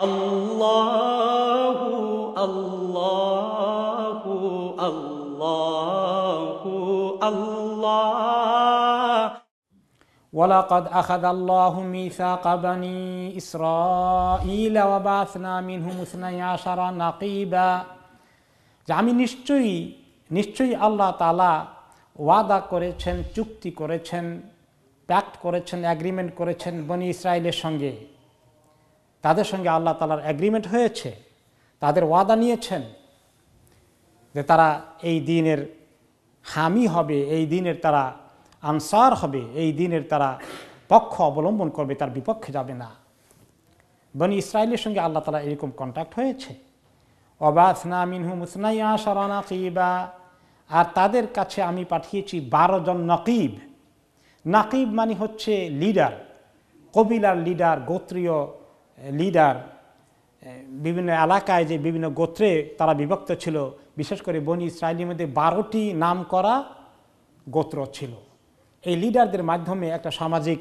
আল্লাহু আল্লাহু আল্লাহু আল্লাহ। ওয়ালাকাদ আখাযাল্লাহু মিসাকা বনী ইসরাঈল ওয়া বা'আসনা মিনহুম ইসনাই আশারা নাকীবা। যে আমি নিশ্চয়ই আল্লাহ তাআলা ওয়াদা করেছেন, চুক্তি করেছেন, প্যাক্ট করেছেন, এগ্রিমেন্ট করেছেন বনী ইসরাইলের সঙ্গে। তাদের সঙ্গে আল্লাহ তাআলার এগ্রিমেন্ট হয়েছে, তাদের ওয়াদা নিয়েছেন যে তারা এই দ্বীনের হামি হবে, এই দ্বীনের তারা আনসার হবে, এই দ্বীনের তারা পক্ষ অবলম্বন করবে, তার বিপক্ষে যাবে না। বনী ইসরাইলের সঙ্গে আল্লাহ তাআলা এরকম কন্ট্যাক্ট হয়েছে। ওয়া বা'আসনা মিনহুম ইসনাই আশারা নাকীবা, আর তাদের কাছে আমি পাঠিয়েছি 12 জন নকিব। নাকিব মানে হচ্ছে লিডার, কবিলার লিডার, গোত্রীয় লিডার। বিভিন্ন এলাকায় যে বিভিন্ন গোত্রে তারা বিভক্ত ছিল, বিশেষ করে বনী ইসরায়েলের মধ্যে 12টি নাম করা গোত্র ছিল। এই লিডারদের মাধ্যমে একটা সামাজিক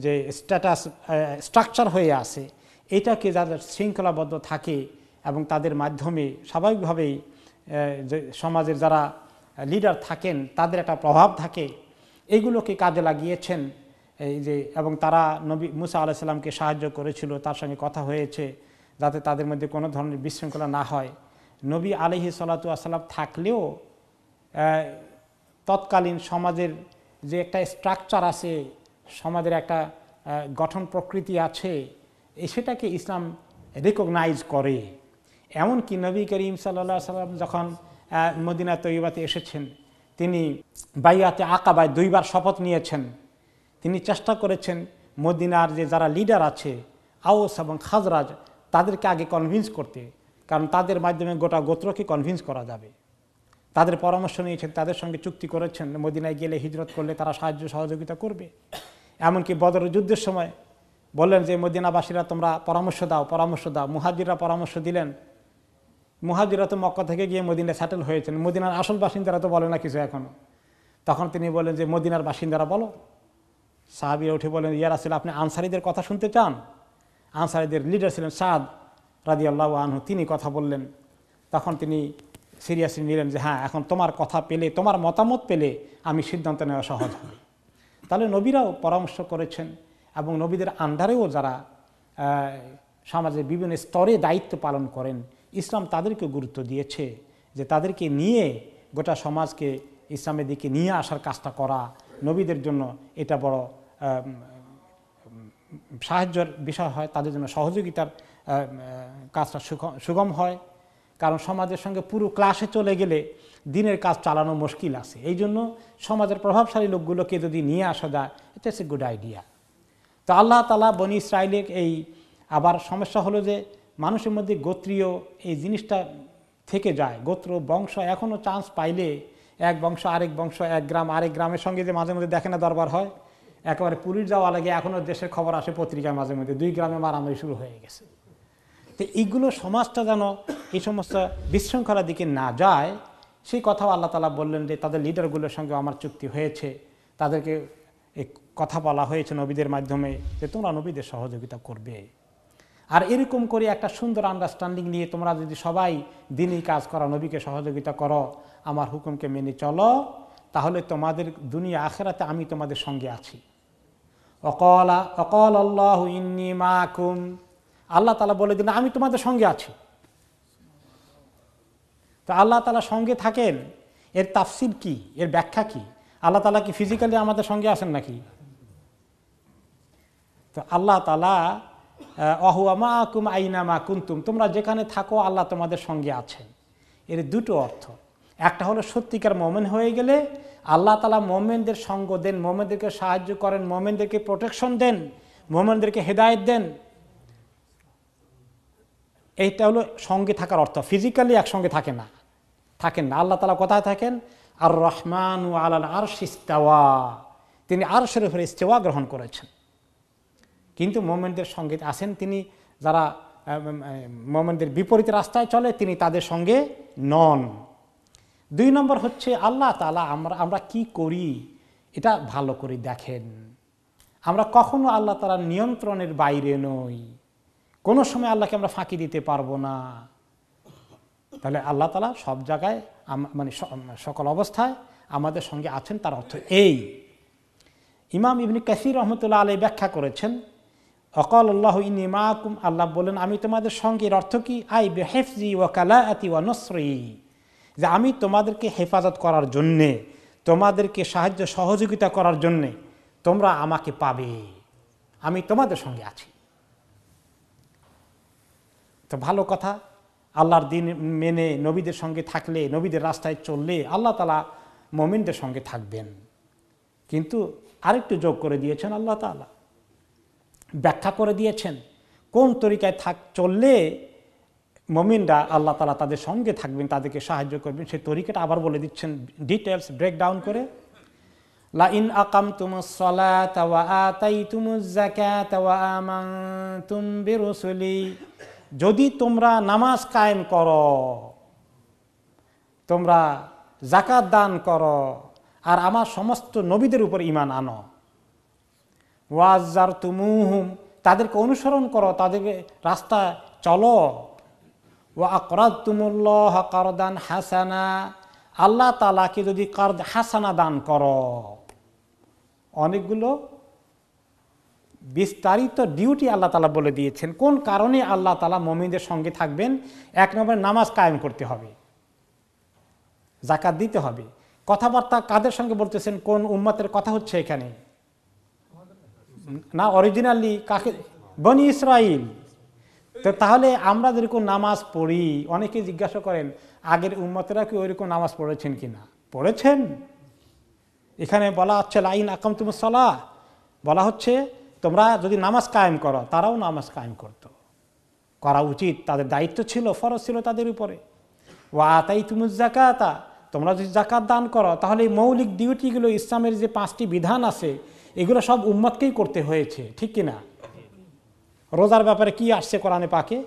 যে স্ট্রাকচার হয়ে আছে, এটাকে যাদের শৃঙ্খলাবদ্ধ থাকে এবং তাদের মাধ্যমে স্বাভাবিকভাবেই যে সমাজের যারা লিডার থাকেন তাদের একটা প্রভাব থাকে, এইগুলোকে কাজে লাগিয়েছেন। এই যে এবং তারা নবী মুসা আলাইহিস সালামকে সাহায্য করেছিল, তার সঙ্গে কথা হয়েছে যাতে তাদের মধ্যে কোনো ধরনের বিশৃঙ্খলা না হয়। নবী আলাইহিস সালাতু ওয়াস সালাম থাকলেও তৎকালীন সমাজের যে একটা স্ট্রাকচার আছে, সমাজের একটা গঠন প্রকৃতি আছে, সেটাকে ইসলাম রিকগনাইজ করে। এমনকি নবী করিম সাল্লাল্লাহু আলাইহি সাল্লাম যখন মদিনা তৈয়বাতে এসেছেন, তিনি বাইয়াতে আকাবায় 2 বার শপথ নিয়েছেন। তিনি চেষ্টা করেছেন মদিনার যে যারা লিডার আছে, আওস এবং খাজরাজ, তাদেরকে আগে কনভিন্স করতে, কারণ তাদের মাধ্যমে গোটা গোত্রকে কনভিন্স করা যাবে। তাদের পরামর্শ নিয়েছেন, তাদের সঙ্গে চুক্তি করেছেন মদিনায় গেলে হিজরত করলে তারা সাহায্য সহযোগিতা করবে। এমনকি বদরের যুদ্ধের সময় বললেন যে মদিনাবাসীরা তোমরা পরামর্শ দাও। মুহাজিররা পরামর্শ দিলেন। মুহাজিররা তো মক্কা থেকে গিয়ে মদিনায় সেটেল হয়েছেন, মদিনার আসল বাসিন্দারা তো বলে না কিছু এখনো। তখন তিনি বলেন যে মদিনার বাসিন্দারা বলো। সাহাবীরা উঠে বলেন, ইয়া রাসূল, আপনি আনসারীদের কথা শুনতে চান? আনসারীদের লিডার ছিলেন সাদ রাদিয়াল্লাহু আনহু, তিনি কথা বললেন। তখন তিনি সিরিয়াসলি নিলেন যে হ্যাঁ, এখন তোমার কথা পেলে, তোমার মতামত পেলে আমি সিদ্ধান্ত নেওয়া সহজ হবে। তাহলে নবীরাও পরামর্শ করেছেন, এবং নবীদের আন্ডারেও যারা সমাজের বিভিন্ন স্তরে দায়িত্ব পালন করেন, ইসলাম তাদেরকে গুরুত্ব দিয়েছে যে তাদেরকে নিয়ে গোটা সমাজকে ইসলামের দিকে নিয়ে আসার কাজটা করা নবীদের জন্য এটা বড় সাহায্যের বিষয় হয়, তাদের জন্য সহযোগিতার কাজটা সুগম হয়। কারণ সমাজের সঙ্গে পুরো ক্লাসে চলে গেলে দিনের কাজ চালানো মুশকিল আছে। এই জন্য সমাজের প্রভাবশালী লোকগুলোকে যদি নিয়ে আসা যায়, এটা ইটস এ গুড আইডিয়া। তো আল্লাহ তাআলা বনী ইসরাইলের এই আবার সমস্যা হলো যে মানুষের মধ্যে গোত্রীয় এই জিনিসটা থেকে যায়, গোত্র বংশ এখনও চান্স পাইলে এক বংশ আরেক বংশ, এক গ্রাম আরেক গ্রামের সঙ্গে যে মাঝে মধ্যে দেখে না দরবার হয়, একেবারে পুলিশ যাওয়া লাগে, এখনও দেশের খবর আসে পত্রিকায় মাঝে মধ্যে 2 গ্রামে মারামারি শুরু হয়ে গেছে। তো এইগুলো সমাজটা যেন এই সমস্ত বিশৃঙ্খলার দিকে না যায়, সেই কথাও আল্লাহ তাআলা বললেন যে তাদের লিডারগুলোর সঙ্গে আমার চুক্তি হয়েছে, তাদেরকে এই কথা বলা হয়েছে নবীদের মাধ্যমে যে তোমরা নবীদের সহযোগিতা করবে। আর এরকম করে একটা সুন্দর আন্ডারস্ট্যান্ডিং নিয়ে তোমরা যদি সবাই দিনই কাজ করো, নবীকে সহযোগিতা করো, আমার হুকুমকে মেনে চলো, তাহলে তোমাদের দুনিয়া আখিরাতে আমি তোমাদের সঙ্গে আছি। অকাল আল্লাহু ইন্নী মাকুম, আল্লাহ তাআলা বলে দিলেন আমি তোমাদের সঙ্গে আছি। তো আল্লাহ তাআলা সঙ্গে থাকেন, এর তাফসীর কি, এর ব্যাখ্যা কি? আল্লাহ তাআলা কি ফিজিক্যালি আমাদের সঙ্গে আছেন নাকি? তো আল্লাহ তাআলা ওয়াহুয়া মাকুম আইনামা কুনতুম, তোমরা যেখানে থাকো আল্লাহ তোমাদের সঙ্গে আছেন। এর 2টো অর্থ। একটা হলো সত্যিকার মুমিন হয়ে গেলে আল্লাহ তাআলা মুমিনদের সঙ্গ দেন, মুমিনদেরকে সাহায্য করেন, মুমিনদেরকে প্রোটেকশন দেন, মুমিনদেরকে হেদায়েত দেন। এইটা হলো সঙ্গে থাকার অর্থ। ফিজিক্যালি একসঙ্গে থাকেন না। আল্লাহ তাআলা কোথায় থাকেন? আর রহমানু আলাল আরশি ইস্তাওয়া, তিনি আরশের উপরে ইস্তেওয়া গ্রহণ করেছেন। কিন্তু মুমিনদের সঙ্গে আছেন তিনি, যারা মুমিনদের বিপরীত রাস্তায় চলে তিনি তাদের সঙ্গে নন। 2 নম্বর হচ্ছে আল্লাহ তাআলা আমরা কি করি এটা ভালো করে দেখেন। আমরা কখনো আল্লাহ তাআলার নিয়ন্ত্রণের বাইরে নই, কোনো সময় আল্লাহকে আমরা ফাঁকি দিতে পারবো না। তাহলে আল্লাহ তাআলা সব জায়গায় মানে সকল অবস্থায় আমাদের সঙ্গে আছেন, তার অর্থ এই। ইমাম ইবনে কাসির রহমতুল্লাহ আলাইহি ব্যাখ্যা করেছেন, অকাল আল্লাহু ইন্নী মাআকুম, আল্লাহ বলেন আমি তোমাদের সঙ্গে। এর অর্থ কি? আই বিহিফজি ওয়া কালাআতি ওয়া নসরি, যে আমি তোমাদেরকে হেফাজত করার জন্যে, তোমাদেরকে সাহায্য সহযোগিতা করার জন্যে তোমরা আমাকে পাবে, আমি তোমাদের সঙ্গে আছি। তো ভালো কথা, আল্লাহর দিন মেনে নবীদের সঙ্গে থাকলে, নবীদের রাস্তায় চললে আল্লাহ তাআলা মুমিনদের সঙ্গে থাকবেন। কিন্তু আরেকটু যোগ করে দিয়েছেন আল্লাহ তাআলা, ব্যাখ্যা করে দিয়েছেন কোন তরিকায় চললে মুমিনরা আল্লাহ তাআলা তাদের সঙ্গে থাকবেন, তাদেরকে সাহায্য করবেন। সেই তরিকাটা আবার বলে দিচ্ছেন ডিটেলস ব্রেকডাউন করে। লা ইন আকামতুমুস সালাতা ওয়া আতাইতুমুজ যাকাতা ওয়া আমানতুম বিরুসুলি, যদি তোমরা নামাজ কায়েম করো, তোমরা যাকাত দান করো, আর আমার সমস্ত নবীদের উপর ঈমান আনো, ওয়াজ্জারতুমুহুম, তাদেরকে অনুসরণ করো, তাদেরকে রাস্তায় চলো, ওয়া আকরাদতুমুল্লাহ কারদান হাসানা, আল্লাহ তাআলাকে যদি কারদ হাসানা দান করো। অনেকগুলো বিস্তারিত ডিউটি আল্লাহ তাআলা বলে দিয়েছেন কোন কারণে আল্লাহ তাআলা মুমিনদের সঙ্গে থাকবেন। এক নম্বরে নামাজ কায়েম করতে হবে, যাকাত দিতে হবে। কথাবার্তা কাদের সঙ্গে বলতেছেন, কোন উম্মতের কথা হচ্ছে এখানে? না, অরিজিনালি কাকে? বনি ইসরাইল। তো তাহলে আমরা যেরকম নামাজ পড়ি, অনেকে জিজ্ঞাসা করেন আগের উম্মতেরা কি ওইরকম নামাজ পড়েছেন কিনা? পড়েছেন। এখানে বলা হচ্ছে লাইন আকামতুমুস সালাহ, বলা হচ্ছে তোমরা যদি নামাজ কায়েম করো, তারাও নামাজ কায়েম করতো, করা উচিত, তাদের দায়িত্ব ছিল, ফরজ ছিল তাদের উপরে। ওয়া আতাইতুমুজ যাকাতা, তোমরা যদি যাকাত দান করো, তাহলে এই মৌলিক ডিউটিগুলো, ইসলামের যে 5টি বিধান আছে, এগুলো সব উম্মতকেই করতে হয়েছে, ঠিক কিনা? রোজার ব্যাপারে কি আসছে কোরআনে পাকে?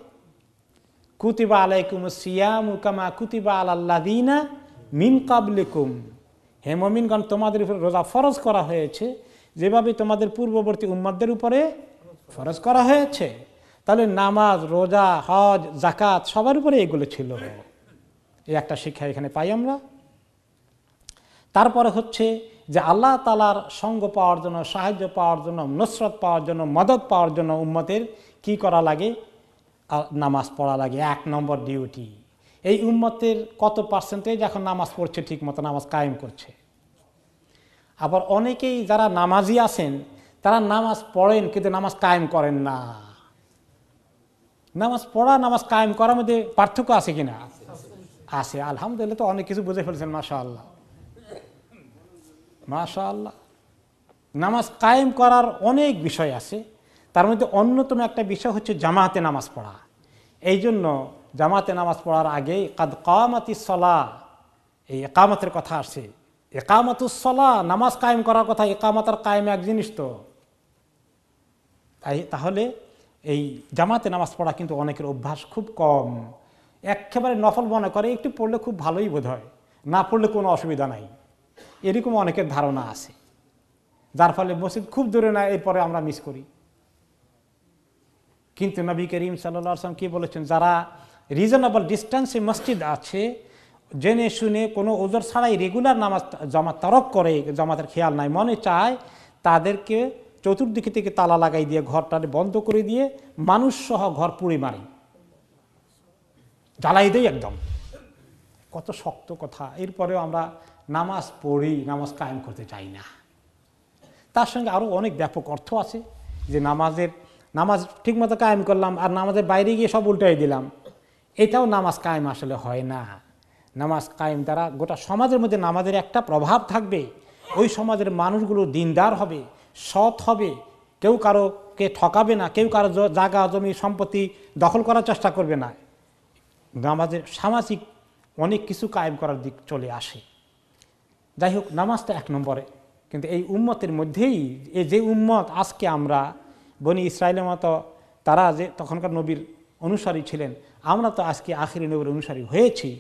কুতিবা আলাইকুমুস সিয়ামু কামা কুতিবা আলাল্লাযিনা মিন ক্বাবলিকুম, হে মুমিনগণ তোমাদের উপর রোজা ফরজ করা হয়েছে যেভাবে তোমাদের পূর্ববর্তী উম্মতদের উপরে ফরজ করা হয়েছে। তাহলে নামাজ, রোজা, হজ, যাকাত সবার উপরে এগুলো ছিল। এই একটা শিক্ষা এখানে পাই আমরা। তারপরে হচ্ছে যে আল্লাহ তাআলার সঙ্গ পাওয়ার জন্য, সাহায্য পাওয়ার জন্য, নসরত পাওয়ার জন্য, মদদ পাওয়ার জন্য উম্মতের কি করা লাগে? নামাজ পড়া লাগে। 1 নম্বর ডিউটি। এই উম্মতের কত পার্সেন্টেজ এখন নামাজ পড়ছে, ঠিক মতো নামাজ কায়েম করছে? আবার অনেকেই যারা নামাজি আছেন, তারা নামাজ পড়েন কিন্তু নামাজ কায়েম করেন না। নামাজ পড়া, নামাজ কায়েম করার মধ্যে পার্থক্য আছে কিনা? আছে। আলহামদুলিল্লাহ, তো অনেক কিছু বুঝে ফেলছেন, মাশাআল্লাহ মাশাআল্লাহ। নামাজ কায়েম করার অনেক বিষয় আছে, তার মধ্যে অন্যতম একটা বিষয় হচ্ছে জামাতে নামাজ পড়া। এই জন্য জামাতে নামাজ পড়ার আগে কাদ কামাতিস সালাহ, এই একামতের কথা আসছে। একামাতুস সালাহ, নামাজ কায়েম করার কথা। একামত আর কায়েম এক জিনিস তো। তাহলে এই জামাতে নামাজ পড়া কিন্তু অনেকের অভ্যাস খুব কম, একেবারে নফল মনে করে, একটু পড়লে খুব ভালোই বোধ হয়, না পড়লে কোনো অসুবিধা নাই, এরকম অনেকের ধারণা আছে, যার ফলে মসজিদ খুব দূরে না, এরপরে আমরা মিস করি। কিন্তু নবী করিম সাল্লাল্লাহু আলাইহি ওয়াসাল্লাম কি বলেছেন? যারা রিজনেবল ডিস্টেন্সে মসজিদ আছে, জেনে শুনে কোনো ওজর ছাড়াই রেগুলার নামাজ জামাত তরক করে, জামাতের খেয়াল নাই, মনে চায়, তাদেরকে চতুর্দিকে থেকে তালা লাগাই দিয়ে, ঘরটা বন্ধ করে দিয়ে, মানুষ সহ ঘর পুড়ে মারি, জ্বালাই দেয় একদম। কত শক্ত কথা। এরপরেও আমরা নামাজ পড়ি, নামাজ কায়েম করতে চাই না। তার সঙ্গে আরও অনেক ব্যাপক অর্থ আছে, যে নামাজ ঠিকমতো কায়েম করলাম আর নামাজের বাইরে গিয়ে সব উল্টাই দিলাম, এটাও নামাজ কায়েম আসলে হয় না। নামাজ কায়েম দ্বারা গোটা সমাজের মধ্যে নামাজের একটা প্রভাব থাকবে, ওই সমাজের মানুষগুলো দিনদার হবে, সৎ হবে, কেউ কারোকে ঠকাবে না, কেউ কারো জায়গা জমি সম্পত্তি দখল করার চেষ্টা করবে না। নামাজের সামাজিক অনেক কিছু কায়েম করার দিক চলে আসে। যাই হোক, নামাজটা 1 নম্বরে। কিন্তু এই উম্মতের মধ্যেই এই যে উম্মত আজকে আমরা, বনি ইসরায়েলের মতো তারা যে তখনকার নবীর অনুসারী ছিলেন, আমরা তো আজকে আখিরি নবীর অনুসারী হয়েছি।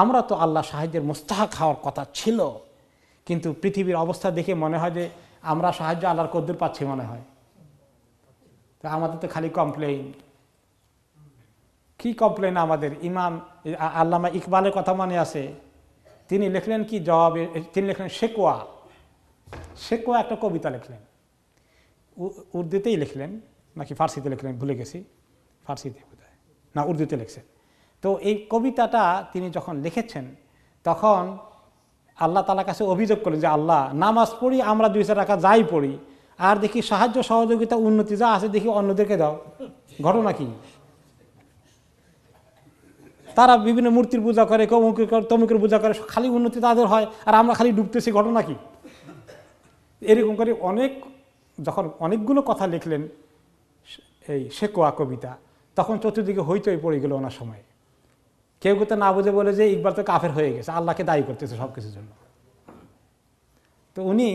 আমরা তো আল্লাহ সাহায্যের মুস্তাহাক হওয়ার কথা ছিল, কিন্তু পৃথিবীর অবস্থা দেখে মনে হয় যে আমরা সাহায্য আল্লাহর কদ্দুর পাচ্ছি মনে হয়। তো আমাদের তো খালি কমপ্লেইন। কি কমপ্লেন আমাদের? ইমাম আল্লামা ইকবালের কথা মনে আছে, তিনি লিখলেন কি জবাবে, তিনি লিখলেন শেকওয়া। শেকওয়া একটা কবিতা লিখলেন, উর্দুতেই লিখলেন নাকি ফার্সিতে লিখলেন ভুলে গেছি, ফার্সিতে বোধহয়, না উর্দুতে লিখছেন। তো এই কবিতাটা তিনি যখন লিখেছেন তখন আল্লাহ তাআলার কাছে অভিযোগ করলেন যে আল্লাহ, নামাজ পড়ি আমরা 2-4 রাকাত যাই পড়ি, আর দেখি সাহায্য সহযোগিতা উন্নতি যা আছে দেখি অন্যদেরকে দাও, ঘটনা কি? তারা বিভিন্ন মূর্তির পূজা করে, তমুকের পূজা করে, খালি উন্নতি তাদের হয়, আর আমরা খালি ডুবতেছি, ঘটনা কি? এরকম করে যখন অনেকগুলো কথা লিখলেন এই শেকওয়া কবিতা, তখন চতুর্দিকে হইচই পড়ে গেল ওনার সময়। কেউ কেউ তো না বুঝে বলে যে ইকবাল তো কাফের হয়ে গেছে, আল্লাহকে দায়ী করতেছে সব কিছুর জন্য। তো উনি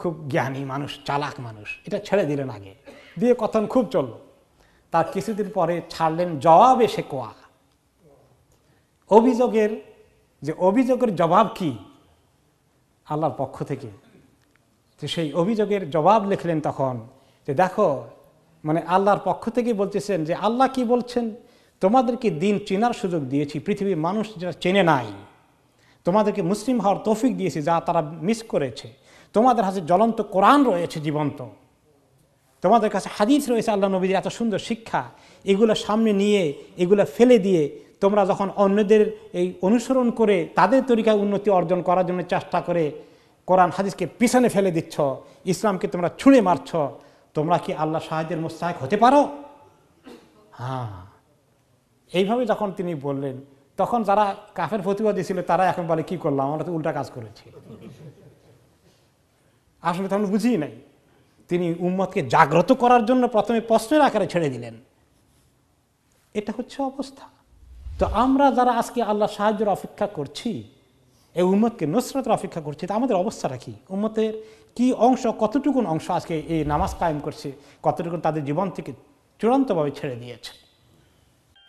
খুব জ্ঞানী মানুষ, চালাক মানুষ, এটা ছেড়ে দিলেন আগে, দিয়ে কথন খুব চলল। তার কিছুদিন পরে ছাড়লেন জবাবে শেকওয়া। অভিযোগের জবাব কি আল্লাহর পক্ষ থেকে, যে সেই অভিযোগের জবাব লিখলেন তখন, যে দেখো, মানে আল্লাহর পক্ষ থেকে বলতেছেন যে আল্লাহ কি বলছেন, তোমাদেরকে দিন চেনার সুযোগ দিয়েছি, পৃথিবীর মানুষ যারা চেনে নাই, তোমাদেরকে মুসলিম হওয়ার তৌফিক দিয়েছি যা তারা মিস করেছে, তোমাদের কাছে জ্বলন্ত কোরআন রয়েছে জীবন্ত, তোমাদের কাছে হাদিস রয়েছে আল্লাহ নবীর এত সুন্দর শিক্ষা, এগুলো সামনে নিয়ে এগুলো ফেলে দিয়ে তোমরা যখন অন্যদের এই অনুসরণ করে তাদের তরিকায় উন্নতি অর্জন করার জন্য চেষ্টা করে কোরআন হাদিসকে পিছনে ফেলে দিচ্ছ, ইসলামকে তোমরা ছুঁড়ে মারছ, তোমরা কি আল্লাহ সাহায্যের মুস্তাহিক হতে পারো? হ্যাঁ, এইভাবে যখন তিনি বললেন, তখন যারা কাফের ফতোয়া ছিল তারা এখন বলে কি করলাম, আমরা তো উল্টা কাজ করেছি। আসলে তো আমরা বুঝিই নাই। তিনি উম্মতকে জাগ্রত করার জন্য প্রথমে প্রশ্নের আকারে ছেড়ে দিলেন। এটা হচ্ছে অবস্থা। তো আমরা যারা আজকে আল্লাহ সাহায্যের অপেক্ষা করছি, এই উম্মতকে নুসরাতের অপেক্ষা করছি, তা আমাদের অবস্থাটা কি? উম্মতের কি অংশ, কতটুকুন অংশ আজকে এই নামাজ কায়েম করছে, কতটুকুন তাদের জীবন থেকে চূড়ান্তভাবে ছেড়ে দিয়েছে?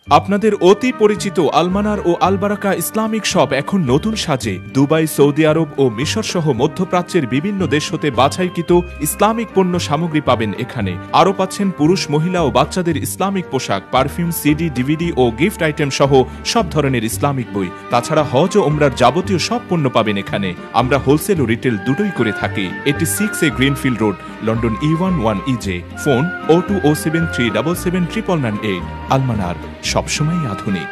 আপনাদের অতি পরিচিত আলমানার ও আলবারাকা ইসলামিক শপ এখন নতুন সাজে দুবাই, সৌদি আরব ও মিশর সহ মধ্যপ্রাচ্যের বিভিন্ন দেশ হতে বাছাইকৃত ইসলামিক পণ্য সামগ্রী পাবেন এখানে। আরও পাচ্ছেন পুরুষ, মহিলা ও বাচ্চাদের ইসলামিক পোশাক, পারফিউম, সিডি, ডিভিডি ও গিফট আইটেম সহ সব ধরনের ইসলামিক বই। তাছাড়া হজ ও উমরার যাবতীয় সব পণ্য পাবেন এখানে। আমরা হোলসেল ও রিটেল দুটোই করে থাকি। 86A greenfield road, London E11EJ। Phone 0207377998। আলমানার, সবসময় আধুনিক।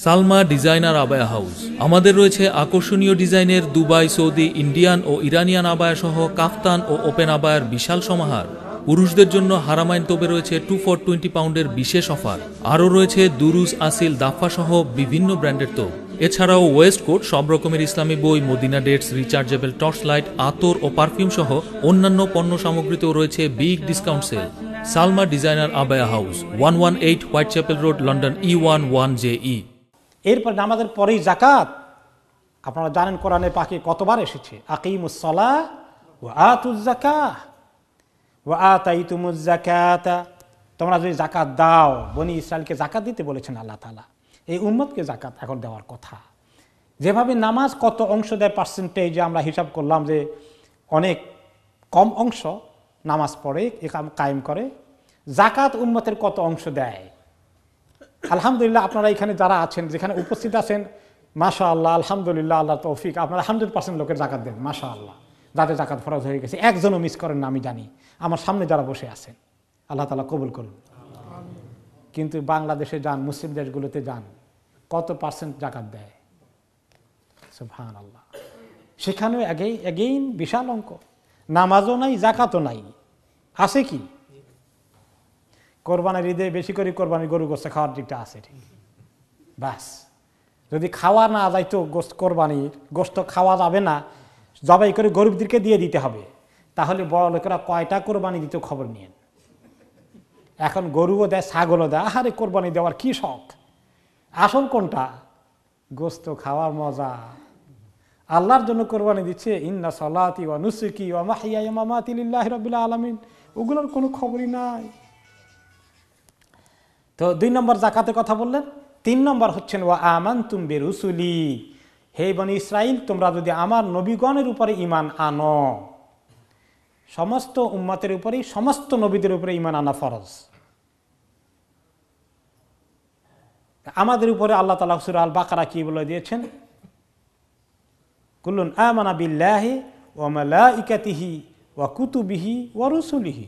Salma designer abaya house. আমাদের রয়েছে আকর্ষণীয় ডিজাইনের দুবাই, সৌদি, ইন্ডিয়ান ও ইরানিয়ান আবায়া সহ কাফতান ও ওপেন আবায়ার বিশাল সমাহার। পুরুষদের জন্য হারামাইন তোপে রয়েছে 2 for 20 পাউন্ডের বিশেষ অফার। আরও রয়েছে দুরুজ, আসিল, দাফা সহ বিভিন্ন ব্র্যান্ডের তোপ। এছাড়াও ওয়েস্ট কোট, সব রকমের ইসলামী বই, Medina dates, rechargeable torch light, আতর ও পারফিউম সহ অন্যান্য পণ্য সামগ্রীতেও রয়েছে big discount sale. Salma designer abaya house, 118 Whitechapel Road, London E11JE। এরপর নামাজের পরেই জাকাত। আপনারা জানেন কোরআনে পাকে কতবার এসেছে, আকিমুস সালাহ ওয়া আতুজ যাকাহ ওয়া আতাইতুমুজ যাকাতা। তোমরা যদি জাকাত দাও, বনি ইসরায়েলকে জাকাত দিতে বলেছেন আল্লাহ তাআলা, এই উম্মতকে জাকাত এখন দেওয়ার কথা। যেভাবে নামাজ কত অংশ দেয় পার্সেন্টেজে আমরা হিসাব করলাম যে অনেক কম অংশ নামাজ পড়ে কায়েম করে, জাকাত উম্মতের কত অংশ দেয়। আলহামদুলিল্লাহ, আপনারা এখানে যারা আছেন, যেখানে উপস্থিত আছেন, মাশাআল্লাহ, আলহামদুলিল্লাহ, আল্লাহ তৌফিক, আপনারা 100% লোকের জাকাত দেন, মাশাআল্লাহ। যাদের জাকাত ফরজ হয়ে গেছে, একজনও মিস করেন না আমি জানি। আমার সামনে যারা বসে আছেন, আল্লাহ তাআলা কবুল করুন। কিন্তু বাংলাদেশে যান, মুসলিম দেশগুলোতে যান, কত পার্সেন্ট জাকাত দেয়? সুবহানাল্লাহ। সেখানেও এগেইন বিশাল অঙ্ক। নামাজও নাই, জাকাতও নাই, আছে কি? কোরবানির ঈদে বেশি করে কোরবানির গরু গোস্ত খাওয়ার দিকটা আছে, ঠিক। ব্যাস, যদি খাওয়া না যাইতো, কোরবানির গোস্ত খাওয়া যাবে না, জবাই করে গরিবদেরকে দিয়ে দিতে হবে, তাহলে বড় লোকেরা কয়টা কোরবানি দিত খবর নিয়েন। এখন গরুও দেয়, ছাগলও দেয়। আরে কোরবানি দেওয়ার কি শখ! আসল কোনটা? গোস্ত খাওয়ার মজা। আল্লাহর জন্য কোরবানি দিচ্ছে, ইন্না সালাতি ওয়া নুসুকি ওয়া মাহইয়ায়া ওয়া মামাতি লিল্লাহি রাব্বিল আলামিন, ওগুলোর কোনো খবরই নাই। তো 2 নম্বর জাকাতের কথা বললেন। 3 নম্বর হচ্ছেন ওয়া আমানতুম বিরুসুলি, হে বনি ইসরাইল, তোমরা যদি আমার নবীগণের উপরে ঈমান আনো। সমস্ত উম্মতের উপরেই সমস্ত নবীদের উপরে ঈমান আনা ফরজ। আমাদের উপরে আল্লাহ তাআলা সূরা আল বাকারা কি বলে দিয়েছেন, কুল্লুন আমানা বিল্লাহি ওয়া মালাইকাতিহি ওয়া কুতুবিহি ওয়া রুসুলিহি,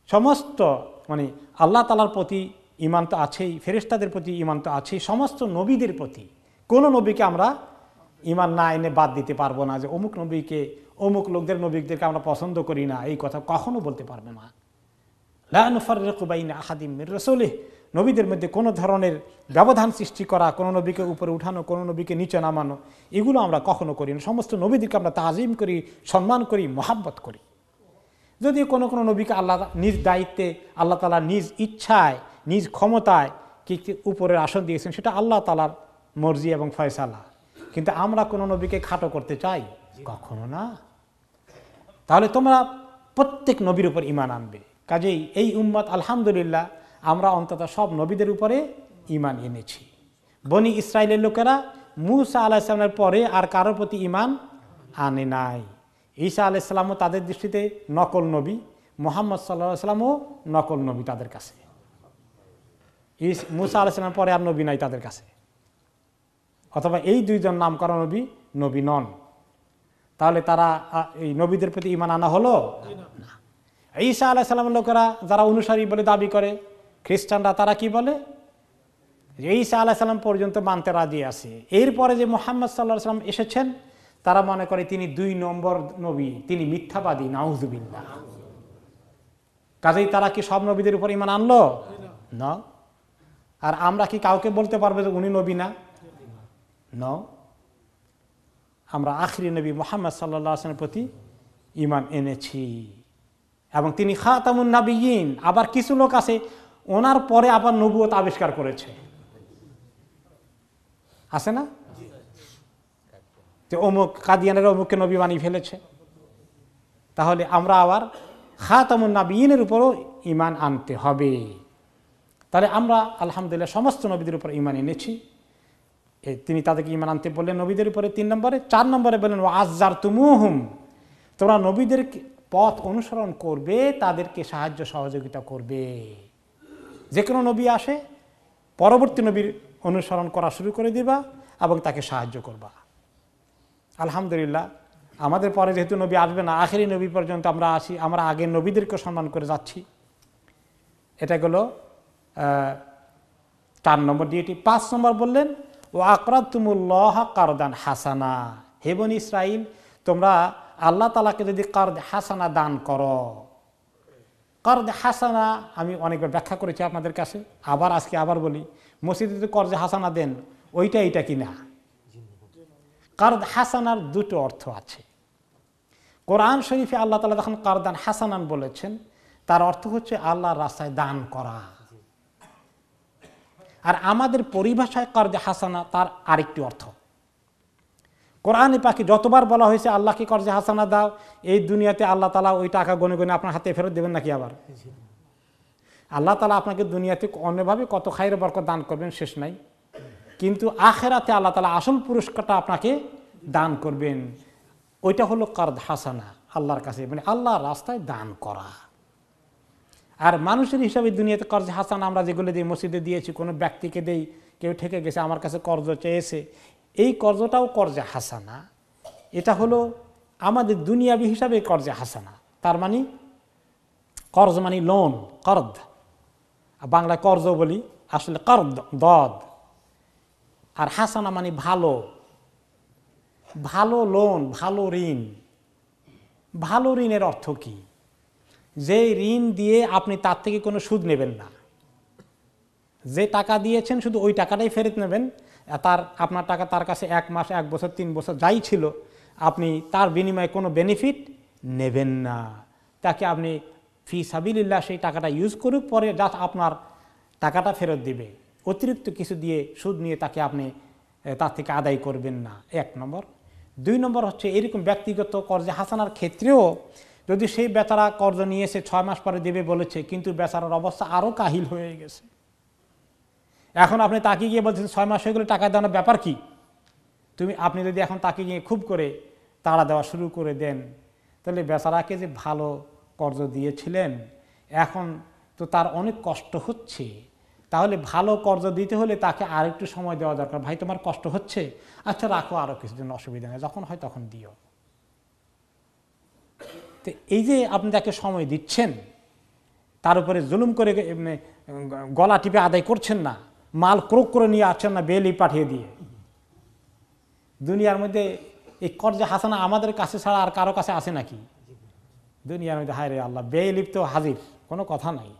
সমস্ত মানে আল্লাহ তাআলার প্রতি ঈমান তো আছেই, ফেরেশতাদের প্রতি ঈমান তো আছেই, সমস্ত নবীদের প্রতি কোন নবীকে আমরা ঈমান না এনে বাদ দিতে পারবো না, যে অমুক নবীকে অমুক নবীদেরকে আমরা পছন্দ করি না, এই কথা কখনো বলতে পারবে না। লা নুফাররিকু বাইনা আহাদিম মির রাসূলিহি, নবীদের মধ্যে কোনো ধরনের ব্যবধান সৃষ্টি করা, কোনো নবীকে উপরে উঠানো, কোনো নবীকে নিচে নামানো, এগুলো আমরা কখনো করি না। সমস্ত নবীদেরকে আমরা তাজিম করি, সম্মান করি, মহাব্বত করি। যদি কোনো কোনো নবীকে আল্লাহ নিজ দায়িত্বে আল্লাহ তাআলা নিজ ইচ্ছায় নিজ ক্ষমতায় কি উপরের আসন দিয়েছেন, সেটা আল্লাহ তাআলার মর্জি এবং ফয়সালা। কিন্তু আমরা কোনো নবীকে খাটো করতে চাই? কখনো না। তাহলে তোমরা প্রত্যেক নবীর উপর ঈমান আনবে। কাজেই এই উম্মত আলহামদুলিল্লাহ আমরা অন্তত সব নবীদের উপরে ঈমান এনেছি। বনি ইসরায়েলের লোকেরা মূসা আলাইহিস সালামের পরে আর কারোর প্রতি ঈমান আনে নাই। ঈসা আলাইহিস সালামও তাদের দৃষ্টিতে নকল নবী, মুহাম্মদ সাল্লাল্লাহু আলাইহি সাল্লামও নকল নবী তাদের কাছে। মূসা আলাইহিস সালামের পরে আর নবী নাই তাদের কাছে, অথবা এই দুইজন নামকরা নবী নন। তাহলে তারা এই নবীদের প্রতি ঈমান আনা হলো না। ঈসা আলাইহিস সালামের লোকেরা যারা অনুসারী বলে দাবি করে, খ্রিস্টানরা তারা কি বলে, যে ঈসা আলাইহিস সালাম পর্যন্ত মানতে রাজি আছে, এরপরে যে মুহাম্মদ সাল্লাল্লাহু আলাইহি সাল্লাম এসেছেন তারা মনে করে তিনি 2 নম্বর নবী, তিনি মিথ্যাবাদী, নাউযুবিল্লাহ। কাজেই তারা কি সব নবীদের উপর ঈমান আনলো না? আর আমরা কি কাউকে বলতে পারবো যে উনি নবী না? না, আমরা আখিরি নবী মুহাম্মদ সাল্লাল্লাহু আলাইহি ওয়াসাল্লামের প্রতি ঈমান এনেছি এবং তিনি খাতামুন নাবিয়্যিন। আবার কিছু লোক আছে ওনার পরে আবার নবুয়ত আবিষ্কার করেছে, আছে না? যে অমুক কাদিয়ানের অমুককে নবী বানিয়ে ফেলেছে। তাহলে আমরা আবার খাতামুন নাবিয়্যিনের উপরও ঈমান আনতে হবে। তাহলে আমরা আলহামদুলিল্লাহ সমস্ত নবীদের উপর ঈমান এনেছি। তিনি তাদেরকে ঈমান আনতে বললেন নবীদের উপরে 3 নম্বরে। 4 নম্বরে বললেন ওয়া আযযারতুমুহুম, তোমরা নবীদের পথ অনুসরণ করবে, তাদেরকে সাহায্য সহযোগিতা করবে। যে কোনো নবী আসে পরবর্তী নবীর অনুসরণ করা শুরু করে দিবা এবং তাকে সাহায্য করবা। আলহামদুলিল্লাহ আমাদের পরে যেহেতু নবী আসবে না, আখেরি নবী পর্যন্ত আমরা আসি, আমরা আগের নবীদেরকে সম্মান করে যাচ্ছি। এটা হলো 4 নম্বর ডিউটি। 5 নম্বর বললেন ও আকরাতুমুল্লাহ কারদান হাসানা, হে বনি ইসরাইল তোমরা আল্লাহ তাআলাকে যদি কারদ হাসানা দান করো। কারদ হাসানা আমি অনেকবার ব্যাখ্যা করেছি আপনাদের কাছে, আজকে আবার বলি, মসজিদে যদি কর্জে হাসানা দেন ওইটা এইটা কিনা? কারদ হাসানার 2টো অর্থ আছে। কোরআন শরীফে আল্লাহ তাআলা যখন কারদান হাসানান বলেছেন তার অর্থ হচ্ছে আল্লাহর রাস্তায় দান করা। আর আমাদের পরিভাষায় কর্জে হাসানা তার আরেকটি অর্থ। কোরআনে পাকে যতবার বলা হয়েছে আল্লাহকে কর্জে হাসানা দাও, এই দুনিয়াতে আল্লাহ তাআলা ওই টাকা গনে গনে আপনার হাতে ফেরত দেবেন নাকি? আবার আল্লাহ তাআলা আপনাকে দুনিয়াতে অন্যভাবে কত খায়র বরকত দান করবেন শেষ নাই, কিন্তু আখেরাতে আল্লাহ তাআলা আসল পুরস্কারটা আপনাকে দান করবেন। ওইটা হলো কর্জ হাসানা, আল্লাহর কাছে মানে আল্লাহর রাস্তায় দান করা। আর মানুষের হিসাবে দুনিয়াতে কর্জ হাসানা আমরা যেগুলো দিই, মসজিদে দিয়েছি, কোনো ব্যক্তিকে দেই, কেউ ঠেকে গেছে আমার কাছে কর্জ চেয়েছে, এই কর্জটাও কর্জে হাসানা। এটা হলো আমাদের দুনিয়াবি হিসাবে কর্জে হাসানা। তার মানে কর্জ মানে লোন, কর্দ, বাংলায় কর্জ বলি, আসলে কর্দ দদ। আর হাসানা মানে ভালো, ভালো লোন, ভালো ঋণ। ভালো ঋণের অর্থ কি? যে ঋণ দিয়ে আপনি তার থেকে কোনো সুদ নেবেন না, যে টাকা দিয়েছেন শুধু ওই টাকাটাই ফেরত নেবেন, আপনার টাকা তার কাছে 1 মাস 1 বছর 3 বছর যাই ছিল আপনি তার বিনিময়ে কোনো বেনিফিট নেবেন না। তাকে আপনি ফি সাবিলিল্লাহ সেই টাকাটা ইউজ করুক, পরে জাস্ট আপনার টাকাটা ফেরত দিবে, অতিরিক্ত কিছু দিয়ে সুদ নিয়ে তাকে আপনি তার থেকে আদায় করবেন না। 1 নম্বর। 2 নম্বর হচ্ছে এরকম ব্যক্তিগত কর্জে হাসানার ক্ষেত্রেও যদি সেই বেচারা কর্জ নিয়েছে 6 মাস পরে দেবে বলেছে, কিন্তু বেচারার অবস্থা আরও কাহিল হয়ে গেছে, এখন আপনি তাকে গিয়ে বলছেন 6 মাস হয়ে গেলে টাকা দেওয়ার ব্যাপার কি? আপনি যদি এখন তাকে গিয়ে খুব করে তাড়া দেওয়া শুরু করে দেন, তাহলে বেচারাকে যে ভালো কর্জ দিয়েছিলেন, এখন তো তার অনেক কষ্ট হচ্ছে, তাহলে ভালো কর্জ দিতে হলে তাকে আর একটু সময় দেওয়া দরকার। ভাই তোমার কষ্ট হচ্ছে, আচ্ছা রাখো আরও কিছুদিন, অসুবিধা নেই, যখন হয় তখন দিও। তো এই যে আপনি তাকে সময় দিচ্ছেন, তার উপরে জুলুম করে গলা টিপে আদায় করছেন না, মাল ক্রোক করে নিয়ে আসছেন না বেলি পাঠিয়ে দিয়ে। দুনিয়ার মধ্যে এই কর্জে হাসানা আমাদের কাছে ছাড়া আর কারো কাছে আসে নাকি? দুনিয়ার মধ্যে হায় রে আল্লাহ, বেলিপ তো হাজির, কোনো কথা নাই,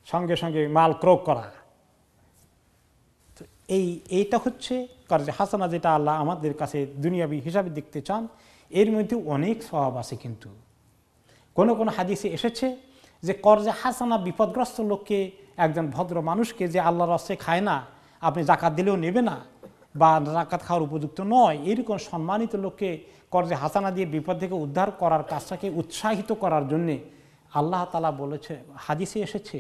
সঙ্গে সঙ্গে মাল ক্রোক করা। তো এইটা হচ্ছে কর্জে হাসানা, যেটা আল্লাহ আমাদের কাছে দুনিয়াবি হিসাবে দেখতে চান। এর মধ্যে অনেক স্বভাব আছে, কিন্তু কোনো কোনো হাদিসে এসেছে যে কর্জে হাসানা বিপদগ্রস্ত লোককে, একজন ভদ্র মানুষকে যে আল্লাহর রাস্তে খায় না, আপনি জাকাত দিলেও নেবে না বা জাকাত খাওয়ার উপযুক্ত নয়, এরকম সম্মানিত লোককে কর্জে হাসানা দিয়ে বিপদ থেকে উদ্ধার করার কাজটাকে উৎসাহিত করার জন্যে আল্লাহ তাআলা বলেছে, হাদিসে এসেছে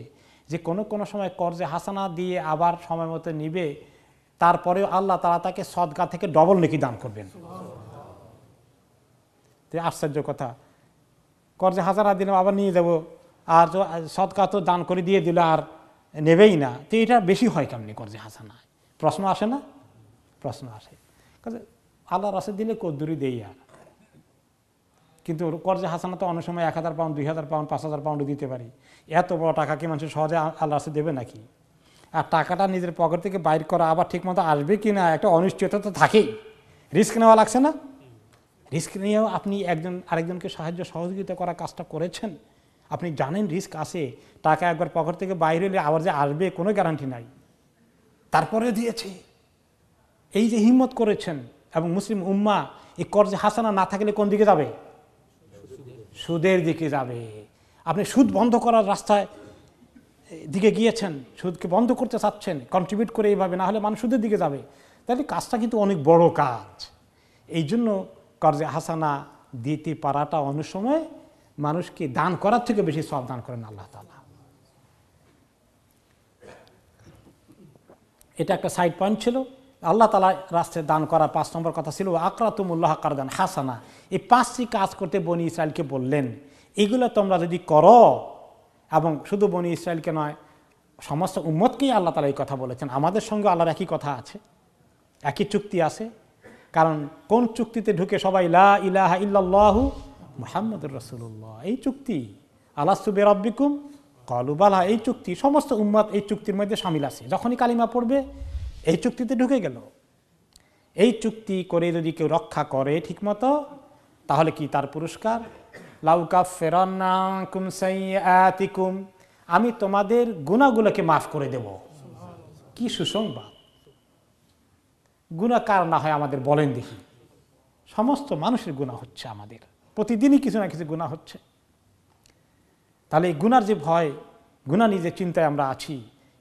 যে কোনো কোনো সময় কর্জে হাসানা দিয়ে আবার সময় মতো নিবে, তারপরেও আল্লাহ তাআলা তাকে সদকা থেকে ডবল নেকি দান করবেন। তো আশ্চর্য কথা, কর্জে হাসানা দিলে আবার নিয়ে যাব, আর সদকা তো দান করে দিয়ে দিল আর নেবেই না, তো এটা বেশি হয় কেমনি কর্জে হাসানা? প্রশ্ন আসে না? প্রশ্ন আসে। আল্লাহ রাসে দিলে কদ্দুরি দেই, আর কিন্তু কর্জে হাসানা তো অনেক সময় 1000 পাউন্ড, 2000 পাউন্ড, 5000 পাউন্ড দিতে পারি। এত বড় টাকা কি মানুষ সহজে আল্লাহ রাসে দেবে নাকি? আর টাকাটা নিজের পকেট থেকে বাইর করা আবার ঠিক মতো আসবে কি না, একটা অনিশ্চয়তা তো থাকেই। রিস্ক নেওয়া লাগছে না? রিস্ক নিয়েও আপনি একজন আরেকজনকে সহযোগিতা করা কাজটা করেছেন, আপনি জানেন রিস্ক আছে, টাকা একবার পকেট থেকে বাইরে হলে আবার যে আসবে কোনো গ্যারান্টি নাই, তারপরে দিয়েছে। এই যে হিম্মত করেছেন, এবং মুসলিম উম্মাহ এই কর্জে হাসানা না থাকলে কোন দিকে যাবে? সুদের দিকে যাবে। আপনি সুদ বন্ধ করার রাস্তায় দিকে গিয়েছেন, সুদকে বন্ধ করতে চাচ্ছেন, কন্ট্রিবিউট করে এইভাবে, না হলে মানুষ সুদের দিকে যাবে। তাহলে কাজটা কিন্তু অনেক বড় কাজ। এই জন্য কর্জে হাসানা দিতে পারাটা অনেক সময় মানুষকে দান করার থেকে বেশি সওয়াব দান করেন আল্লাহ তাআলা। এটা একটা সাইড পয়েন্ট ছিল। আল্লাহ তাআলা রাস্তায় দান করা 5 নম্বর কথা ছিল আকরাতুমুল্লাহ কারদান হাসানা। এই 5টি কাজ করতে বনি ইসরায়েলকে বললেন, এগুলো তোমরা যদি করো, এবং শুধু বনি ইসরায়েলকে নয়, সমস্ত উম্মতকেই আল্লাহ তাআলা এই কথা বলেছেন। আমাদের সঙ্গে আল্লাহর একই কথা আছে, একই চুক্তি আছে। কারণ কোন চুক্তিতে ঢুকে সবাই লা ইলাহা ইল্লাল্লাহু মুহাম্মাদুর রাসূলুল্লাহ, এই চুক্তি। আলাস্তু বিরাব্বিকুম ক্বালু বালা, এই চুক্তি। সমস্ত উম্মত এই চুক্তির মধ্যে শামিল আছে। যখনই কালিমা পড়বে এই চুক্তিতে ঢুকে গেল। এই চুক্তি করে যদি কেউ রক্ষা করে ঠিকমতো, তাহলে কি তার পুরস্কার? লাউ কাফফিরান্না আনকুম সাইয়্যাতিকুম, আমি তোমাদের গুনাহগুলোকে মাফ করে দেব। কি সুসংবাদ! গুনাহ কার না হয় আমাদের বলেন দেখি? সমস্ত মানুষের গুনাহ হচ্ছে, আমাদের প্রতিদিনই কিছু না কিছু গুনাহ হচ্ছে। তাহলে এই গুনার যে ভয়, গুনাহ নিয়ে যে চিন্তায় আমরা আছি,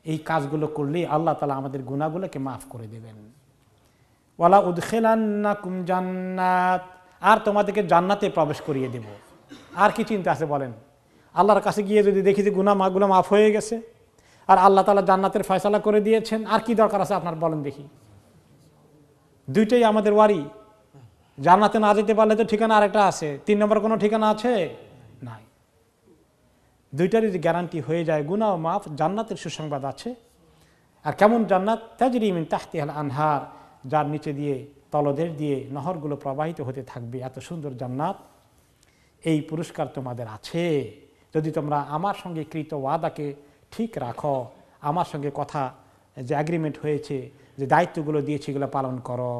এই কাজগুলো করলে আল্লাহ তাআলা আমাদের গুনাহগুলোকে মাফ করে দেবেন। ওয়ালা উদখিলান্নাকুম জান্নাত, আর তোমাদেরকে জান্নাতে প্রবেশ করিয়ে দেব। আর কি চিন্তা আছে বলেন? আল্লাহর কাছে গিয়ে যদি দেখি যে গুনাহগুলো মাফ হয়ে গেছে আর আল্লাহ তাআলা জান্নাতের ফয়সালা করে দিয়েছেন, আর কি দরকার আছে আপনার বলেন দেখি? দুইটাই আমাদের ওয়ারি। জান্নাতে না যেতে পারলে তো ঠিকানা আরেকটা আছে, 3 নম্বর কোনো ঠিকানা আছে? নাই। দুইটারই যে গ্যারান্টি হয়ে যায়, গুনাহ মাফ, জান্নাতের সুসংবাদ আছে। আর কেমন জান্নাত? তাজরি মিন তাহতিহাল আনহার, যার নিচে দিয়ে, তলদেশ দিয়ে নহরগুলো প্রবাহিত হতে থাকবে। এত সুন্দর জান্নাত, এই পুরস্কার তোমাদের আছে যদি তোমরা আমার সঙ্গে কৃত ওয়াদাকে ঠিক রাখো, আমার সঙ্গে কথা যে অ্যাগ্রিমেন্ট হয়েছে, যে দায়িত্বগুলো দিয়েছে, এগুলো পালন করো।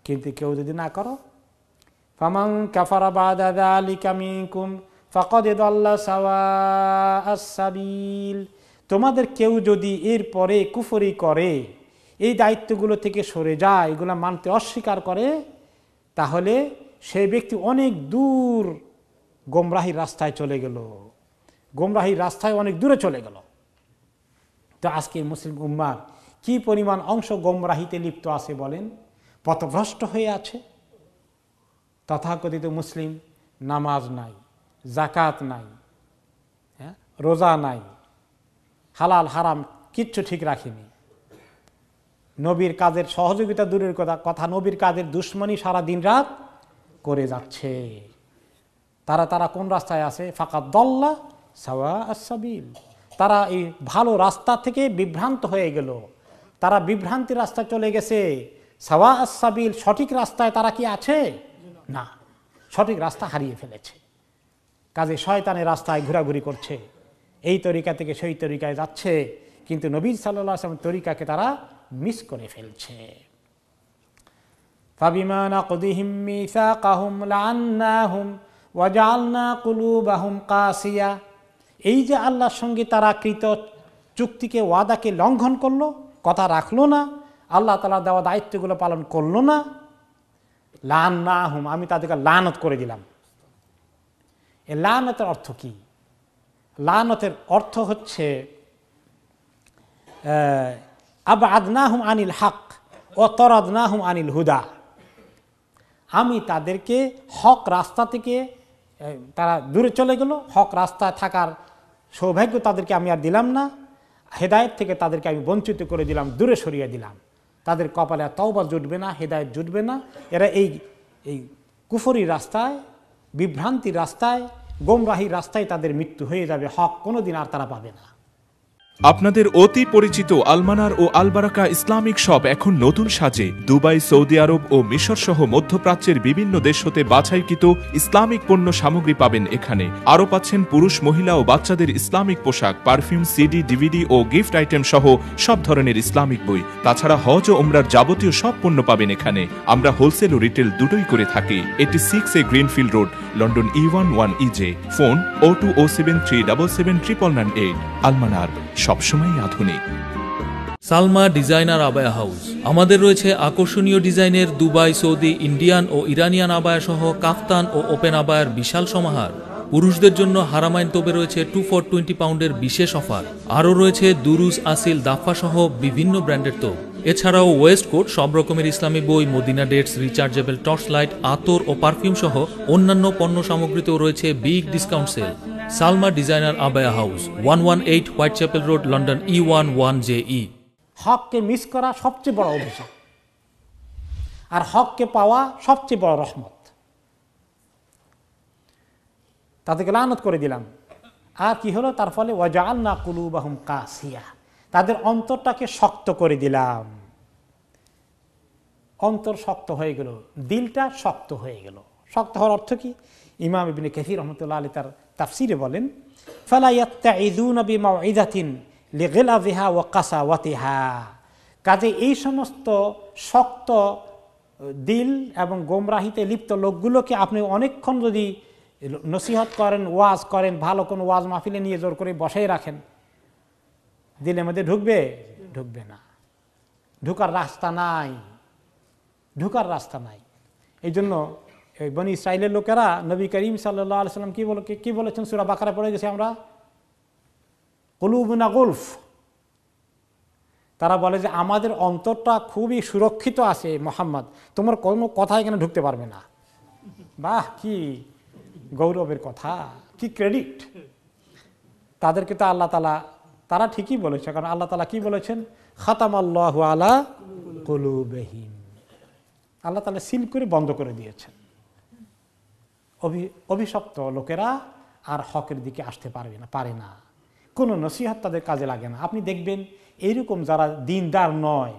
কিন্তু কেউ যদি না করো, ফামান কাফারা বাদা যালিকা মিনকুম ফাকাদ দাল্লা সাওয়াআস সাবিল, তোমাদের কেউ যদি এর পরে কুফরি করে, এই দায়িত্বগুলো থেকে সরে যায়, এগুলো মানতে অস্বীকার করে, তাহলে সেই ব্যক্তি অনেক দূর গোমরাহির রাস্তায় চলে গেল, গোমরাহির রাস্তায় অনেক দূরে চলে গেল। তো আজকে মুসলিম উম্মার কি পরিমাণ অংশ গোমরাহিতে লিপ্ত আছে বলেন? পথভ্রষ্ট হয়ে আছে। তথাকথিত মুসলিম, নামাজ নাই, জাকাত নাই, রোজা নাই, হালাল হারাম কিচ্ছু ঠিক রাখেনি, নবীর কাজের সহযোগিতা দূরের কথা, নবীর কাজের দুশ্মনী সারা দিন রাত করে যাচ্ছে। তারা কোন রাস্তায় আছে? ফাকাদ দল্লা সাওয়া আস-সাবিল, তারা এই ভালো রাস্তা থেকে বিভ্রান্ত হয়ে গেল, তারা বিভ্রান্তির রাস্তায় চলে গেছে। সাওয়া আস-সাবিল, সঠিক রাস্তায় তারা কি আছে? না, সঠিক রাস্তা হারিয়ে ফেলেছে। কাজে শয়তানের রাস্তায় ঘোরাঘুরি করছে, এই তরিকা থেকে সেই তরিকায় যাচ্ছে, কিন্তু নবী সাল্লাল্লাহু আলাইহি ওয়াসাল্লামের তরিকাকে তারা মিস করে ফেলছে। ফাবিমা নাকদিহিম মিসাকাহুম লাআন্নাহুম ওয়া জাআলনা কুলুবাহুম কাসিয়া, এই যে আল্লাহর সঙ্গে তারা কৃত চুক্তিকে, ওয়াদাকে লঙ্ঘন করলো, কথা রাখলো না, আল্লাহ তাআলা দেওয়া দায়িত্বগুলো পালন করলো না। লাআন্নাহুম, আমি তাদেরকে লানত করে দিলাম। এই লানতের অর্থ কি? লানতের অর্থ হচ্ছে আবআদনাহুম আনিল হক ওয়া তারাদনাহুম আনিল হুদা, আমি তাদেরকে হক রাস্তা থেকে তারা দূরে চলে গেল, হক রাস্তায় থাকার সৌভাগ্য তাদেরকে আমি আর দিলাম না, হেদায়েত থেকে তাদেরকে আমি বঞ্চিত করে দিলাম, দূরে সরিয়ে দিলাম। তাদের কপালে তওবা জুটবে না, হেদায়েত জুটবে না, এরা এই কুফরি রাস্তায়, বিভ্রান্তির রাস্তায়, গোমরাহির রাস্তায় তাদের মৃত্যু হয়ে যাবে, হক কোনোদিন আর তারা পাবে না। আপনাদের অতি পরিচিত আলমানার ও আলবারাকা ইসলামিক শপ এখন নতুন সাজে দুবাই, সৌদি আরব ও মিশর সহ মধ্যপ্রাচ্যের বিভিন্ন দেশ হতে বাছাইকৃত ইসলামিক পণ্য সামগ্রী পাবেন এখানে। আরও পাচ্ছেন পুরুষ, মহিলা ও বাচ্চাদের ইসলামিক পোশাক, পারফিউম, সিডি, ডিভিডি ও গিফট আইটেম সহ সব ধরনের ইসলামিক বই। তাছাড়া হজ ও ওমরার যাবতীয় সব পণ্য পাবেন এখানে। আমরা হোলসেল ও রিটেল দুটোই করে থাকি। 86A greenfield road, London E11 EJ। Phone 0207377998। আলমানার, সবসময় আধুনিক। সালমা ডিজাইনার আবায়া হাউস, আমাদের রয়েছে আকর্ষণীয় ডিজাইনের দুবাই, সৌদি, ইন্ডিয়ান ও ইরানিয়ান আবায়া সহ কাফতান ও ওপেন আবায়ার বিশাল সমাহার। পুরুষদের জন্য হারামাইন তোপে রয়েছে 2 for 20 পাউন্ডের বিশেষ অফার। আরও রয়েছে দুরুজ, আসিল, দাফা সহ বিভিন্ন ব্র্যান্ডের তোপ। এছাড়াও ওয়েস্ট কোট, সব রকমের ইসলামী বই, Medina dates, rechargeable torch light, আতর ও পারফিউম সহ অন্যান্য পণ্য সামগ্রীতেও রয়েছে big discount sale. Salma designer abaya house, 118 Whitechapel Road, London E11 JE। হককে মিস করা সবচেয়ে বড় অভিশাপ, আর হককে পাওয়া সবচেয়ে বড় রহমত। তাদেরকে লানত করে দিলাম, আর কি হলো তার ফলে? ওয়াজআলনা কুলুবাহুম কাসিয়া, তাদের অন্তরটাকে শক্ত করে দিলাম। অন্তর শক্ত হয়ে গেল, দিলটা শক্ত হয়ে গেল। শক্ত হওয়ার অর্থ কি? ইমাম ইবনে কাসির রাহমাতুল্লাহ আলাইহি তার তাফসিরে বলেন, ফালা ইয়াত্তাইযুনা বিমাউইযাতিন লিগিলাযিহা ওয়া কাসাওয়াতিহা, কাজে এই সমস্ত শক্ত দিল এবং গোমরাহিতে লিপ্ত লোকগুলোকে আপনি অনেকক্ষণ যদি নসিহত করেন, ওয়াজ করেন, ভালো কোনো ওয়াজ মাহফিলে নিয়ে জোর করে বসাই রাখেন, দিলের মধ্যে ঢুকবে? ঢুকবে না। ঢুকার রাস্তা নাই, ঢুকার রাস্তা নাই। এই জন্য বনি ইসরাইলের লোকেরা নবী করিম সাল্লাল্লাহু আলাইহি সাল্লাম কি বলেছেন? সূরা বাকারা পড়ে গেছি আমরা, কুলুবুনা গুলফ। তারা বলে যে আমাদের অন্তরটা খুবই সুরক্ষিত আছে মুহাম্মদ, তোমার কোনো কথা এখানে ঢুকতে পারবে না। বাহ, কি গৌরবের কথা, কি ক্রেডিট তাদেরকে। তো আল্লাহ তাআলা, তারা ঠিকই বলেছে, কারণ আল্লাহ তাআলা কি বলেছেন? খাতামাল্লাহু আলা কুলুবিহিম, আল্লাহ তাআলা সিল করে বন্ধ করে দিয়েছেন। অভিশপ্ত লোকেরা আর হকের দিকে আসতে পারে না। কোনো নসিহত তাদের কাজে লাগে না। আপনি দেখবেন এইরকম যারা দিনদার নয়,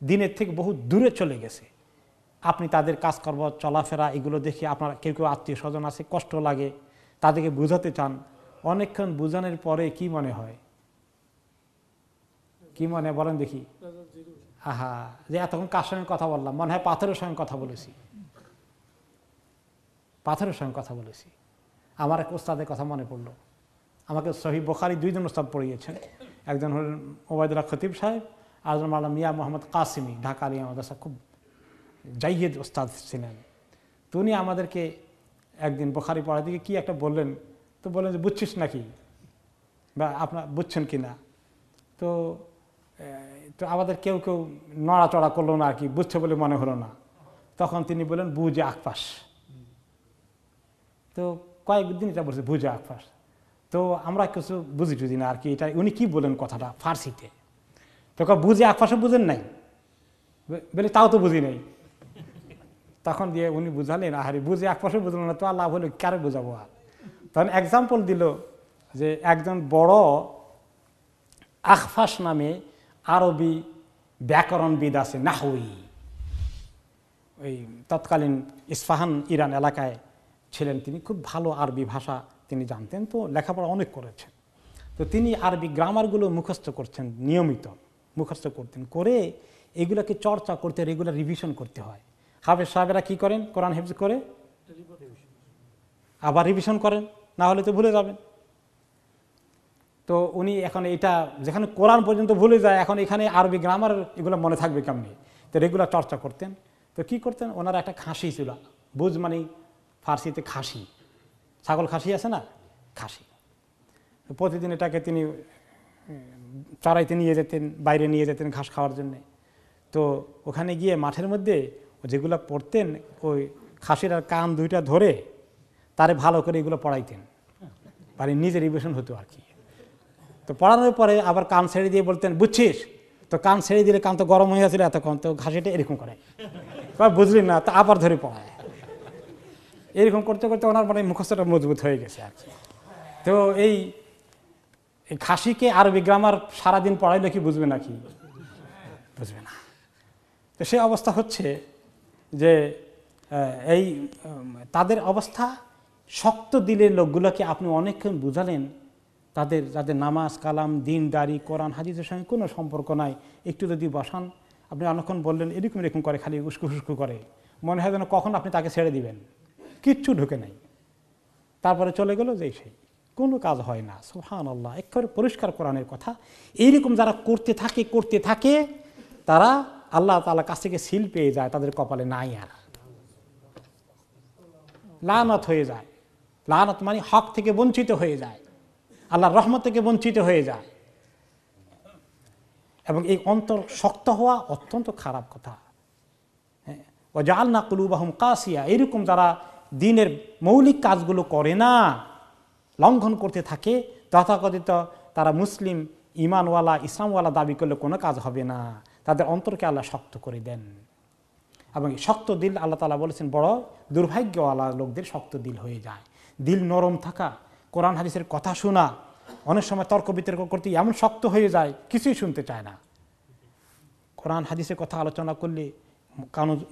দিনের থেকে বহু দূরে চলে গেছে, আপনি তাদের কাজকর্ম, চলাফেরা এগুলো দেখে আপনার কেউ কেউ আত্মীয় স্বজন আছে, কষ্ট লাগে, তাদেরকে বোঝাতে চান। অনেকক্ষণ বোঝানোর পরে কি মনে হয়? কি মনে বলেন দেখি? আহা, যে এতক্ষণ কার সঙ্গে কথা বললাম, মনে হয় পাথরের সঙ্গে কথা বলেছি, পাথরের সঙ্গে কথা বলেছি। আমার এক ওস্তাদের কথা মনে পড়লো। আমাকে সহিহ বুখারী 2 জন ওস্তাদ পড়িয়েছেন। একজন হলেন ওবায়দুল্লাহ খতিব সাহেব, আর একজন মাওলানা মিয়া মোহাম্মদ কাসিমি, ঢাকা আলিয়া মাদ্রাসা, খুব জাইয়েদ ওস্তাদ ছিলেন। তো উনি আমাদেরকে একদিন বুখারী পড়ার দিকে কি একটা বললেন, তো বললেন যে বুঝছিস নাকি, বা আপনার বুঝছেন কি না? তো আমাদের কেউ কেউ নড়াচড়া করলো না আর কি, বুঝছে বলে মনে হলো না। তখন তিনি বললেন বুঝে আকফাস। তো কয়েকদিন এটা বলছে বুঝে আকফাস। তো আমরা কিছু বুঝি টুঝি না আর কি, এটা উনি কি বলেন কথাটা ফার্সিতে। তো বুঝে আকফাসও বুঝেন নাই বলে, তাও তো বুঝি নাই। তখন দিয়ে উনি বুঝালেন, আহারে বুঝে এক পাশে বুঝলেন না তো আল্লাহ বলে কারে বোঝাবো আর। তখন এক্সাম্পল দিল যে একজন বড় আখফাস নামে আরবি ব্যাকরণবিদ আছে, নাহউই, ওই তৎকালীন ইস্পাহান ইরান এলাকায় ছিলেন তিনি, খুব ভালো আরবি ভাষা তিনি জানতেন, তো লেখাপড়া অনেক করেছেন। তো তিনি আরবি গ্রামারগুলো মুখস্থ করছেন, নিয়মিত মুখস্থ করতেন, করে এগুলোকে চর্চা করতে, রেগুলার রিভিশন করতে হয়। হাফেজ সাহেবেরা কি করেন, কোরআন হেফজ করে আবার রিভিশন করেন, না হলে তো ভুলে যাবেন। তো উনি এখন এটা যেখানে কোরআন পর্যন্ত ভুলে যায়, এখন এখানে আরবি গ্রামার এগুলো মনে থাকবে কেমনি, তো রেগুলার চর্চা করতেন। তো কি করতেন, ওনার একটা খাসি ছিল, বুঝ মানে ফার্সিতে খাসি, ছাগল খাসি আছে না, খাসি। প্রতিদিন এটাকে তিনি চড়াইতে নিয়ে যেতেন, বাইরে নিয়ে যেতেন ঘাস খাওয়ার জন্যে। তো ওখানে গিয়ে মাঠের মধ্যে যেগুলো পড়তেন, ওই খাসির আর কান দুইটা ধরে তারে ভালো করে এগুলো পড়াইতেন, মানে নিজে রিভিশন হতো আর কি। তো পড়ানোর পরে আবার কান ছেড়ে দিয়ে বলতেন, বুঝছিস? তো কান ছেড়ে দিলে কান তো গরম হয়ে আসলে এতক্ষণ, তো ঘাসিটা এরকম করে, বুঝলি না, তো আবার ধরে পড়ায়। এরকম করতে করতে ওনার মানে মুখস্থটা মজবুত হয়ে গেছে আর কি। তো এই খাসিকে আরবি গ্রামার সারাদিন পড়াইলে কি বুঝবে নাকি? বুঝবে না। তো সে অবস্থা হচ্ছে যে এই তাদের অবস্থা, শক্ত দিলের লোকগুলোকে আপনি অনেকক্ষণ বুঝালেন, তাদের যাদের নামাজ কালাম দিনদারি কোরআন হাদিসের সঙ্গে কোনো সম্পর্ক নাই, একটু যদি বসান, আপনি অনেকক্ষণ বললেন, এরকম এরকম করে, খালি উস্কু হুস্কু করে, মনে হয় যেন কখন আপনি তাকে ছেড়ে দিবেন, কিচ্ছু ঢুকে নাই। তারপরে চলে গেল যে সেই, কোনো কাজ হয় না। সুবহানাল্লাহ, একেবারে পরিষ্কার কোরআনের কথা। এইরকম যারা করতে থাকে তারা আল্লাহ তাআলার কাছ থেকে সিল পেয়ে যায়, তাদের কপালে নাই আর, লানত হয়ে যায়। লানত মানে হক থেকে বঞ্চিত হয়ে যায়, আল্লাহর রহমত থেকে বঞ্চিত হয়ে যায়। এবং এই অন্তর শক্ত হওয়া অত্যন্ত খারাপ কথা। ওয়াজআলনা কুলুবাহুম কাসিয়া, এরকম যারা দ্বীনের মৌলিক কাজগুলো করে না, লঙ্ঘন করতে থাকে, তথাকথিত তারা মুসলিম ইমানওয়ালা ইসলামওয়ালা দাবি করলে কোনো কাজ হবে না, তাদের অন্তরকে আল্লাহ শক্ত করে দেন। এবং শক্ত দিল আল্লাহ তাআলা বলেছেন বড় দুর্ভাগ্যওয়ালা লোকদের শক্ত দিল হয়ে যায়। দিল নরম থাকা, কোরআন হাদিসের কথা শোনা, অনেক সময় তর্ক বিতর্ক করতে এমন শক্ত হয়ে যায়, কিছুই শুনতে চায় না। কোরআন হাদিসের কথা আলোচনা করলে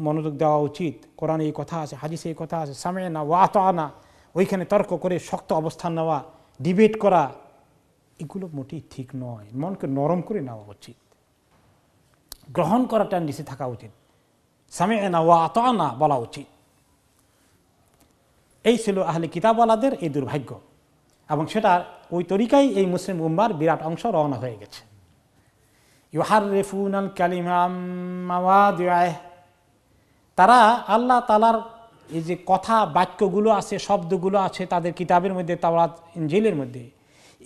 মনোযোগ দেওয়া উচিত। কোরআনে এই কথা আছে, হাদিসে এই কথা আছে, সামি'না ওয়া আতা'না, ওইখানে তর্ক করে শক্ত অবস্থান নেওয়া, ডিবেট করা, এগুলো মোটেই ঠিক নয়। মনকে নরম করে নেওয়া উচিত, গ্রহণ করা টেন্ডেন্সি থাকা উচিত, সামি'না ওয়া আতা'না বলা উচিত। এই ছিল আহলে কিতাবওয়ালাদের এই দুর্ভাগ্য, এবং সেটা ওই তরিকায় এই মুসলিম উম্মার বিরাট অংশ রওনা হয়ে গেছে। ইউহাররিফুনাল কালিমা আম মাওয়াদিহি, তারা আল্লাহ তাআলার এই যে কথা বাক্যগুলো আছে, শব্দগুলো আছে তাদের কিতাবের মধ্যে, তাওরাত ইনজিলের মধ্যে,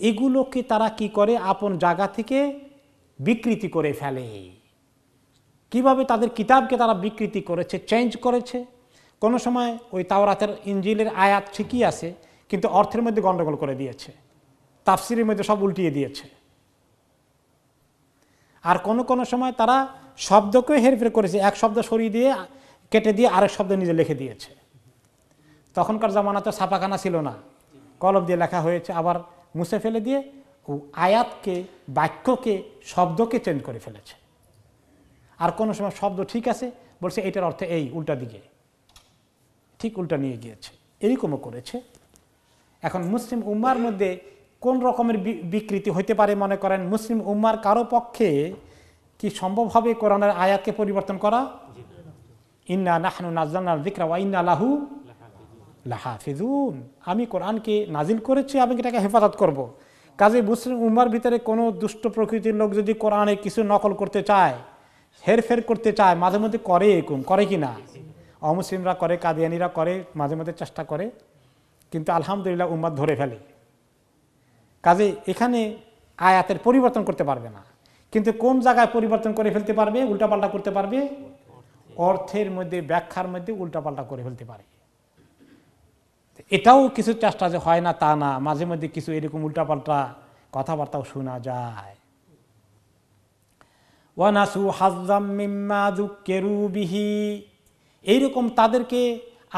এগুলোকে তারা কি করে, আপন জায়গা থেকে বিকৃতি করে ফেলে। কিভাবে তাদের কিতাবকে তারা বিকৃতি করেছে, চেঞ্জ করেছে। কোনো সময় ওই তাওরাতের ইনজিলের আয়াত ঠিকই আছে, কিন্তু অর্থের মধ্যে গন্ডগোল করে দিয়েছে, তাফসিরের মধ্যে সব উল্টিয়ে দিয়েছে। আর কোনো সময় তারা শব্দকে হেরফের করেছে, এক শব্দ সরিয়ে দিয়ে কেটে দিয়ে আরেক শব্দ নিজে লিখে দিয়েছে। তখনকার জামানাতে ছাপাখানা ছিল না, কলম দিয়ে লেখা হয়েছে, আবার মুছে ফেলে দিয়ে আয়াতকে, বাক্যকে, শব্দকে চেঞ্জ করে ফেলেছে। আর কোনো সময় শব্দ ঠিক আছে, বলছে এটার অর্থ এই, উল্টা দিকে, ঠিক উল্টা নিয়ে গিয়েছে, এরকমও করেছে। এখন মুসলিম উম্মার মধ্যে কোন রকমের বিকৃতি হইতে পারে মনে করেন? মুসলিম উম্মার কারো পক্ষে কি সম্ভব হবে কোরআনের আয়াতকে পরিবর্তন করা? ইন্না নাহনু নাযালনা যিকরা ওয়া ইন্না লাহু লাহাফিজুন, আমি কোরআনকে নাজিল করেছি, আমি এটাকে হেফাজত করব। কাজে মুসলিম উম্মার ভিতরে কোনো দুষ্ট প্রকৃতির লোক যদি কোরআনে কিছু নকল করতে চায়, হেরফের করতে চায়, মাঝে মধ্যে করে, এরকম করে কি না? অমুসলিমরা করে, কাদিয়ানিরা করে, মাঝে মধ্যে চেষ্টা করে, কিন্তু আলহামদুলিল্লাহ উম্মাত ধরে ফেলে। কাজে এখানে আয়াতের পরিবর্তন করতে পারবে না, কিন্তু কোন জায়গায় পরিবর্তন করে ফেলতে পারবে, উল্টাপাল্টা করতে পারবে, অর্থের মধ্যে, ব্যাখ্যার মধ্যে উল্টাপাল্টা করে ফেলতে পারে। এটাও কিছু চেষ্টা যে হয় না তা না, মাঝে মধ্যে কিছু এরকম উল্টাপাল্টা কথাবার্তাও শোনা যায়। ওয়ানাসু হাজ্জাম মিম্মা যুক্কিরু বিহি, এইরকম তাদেরকে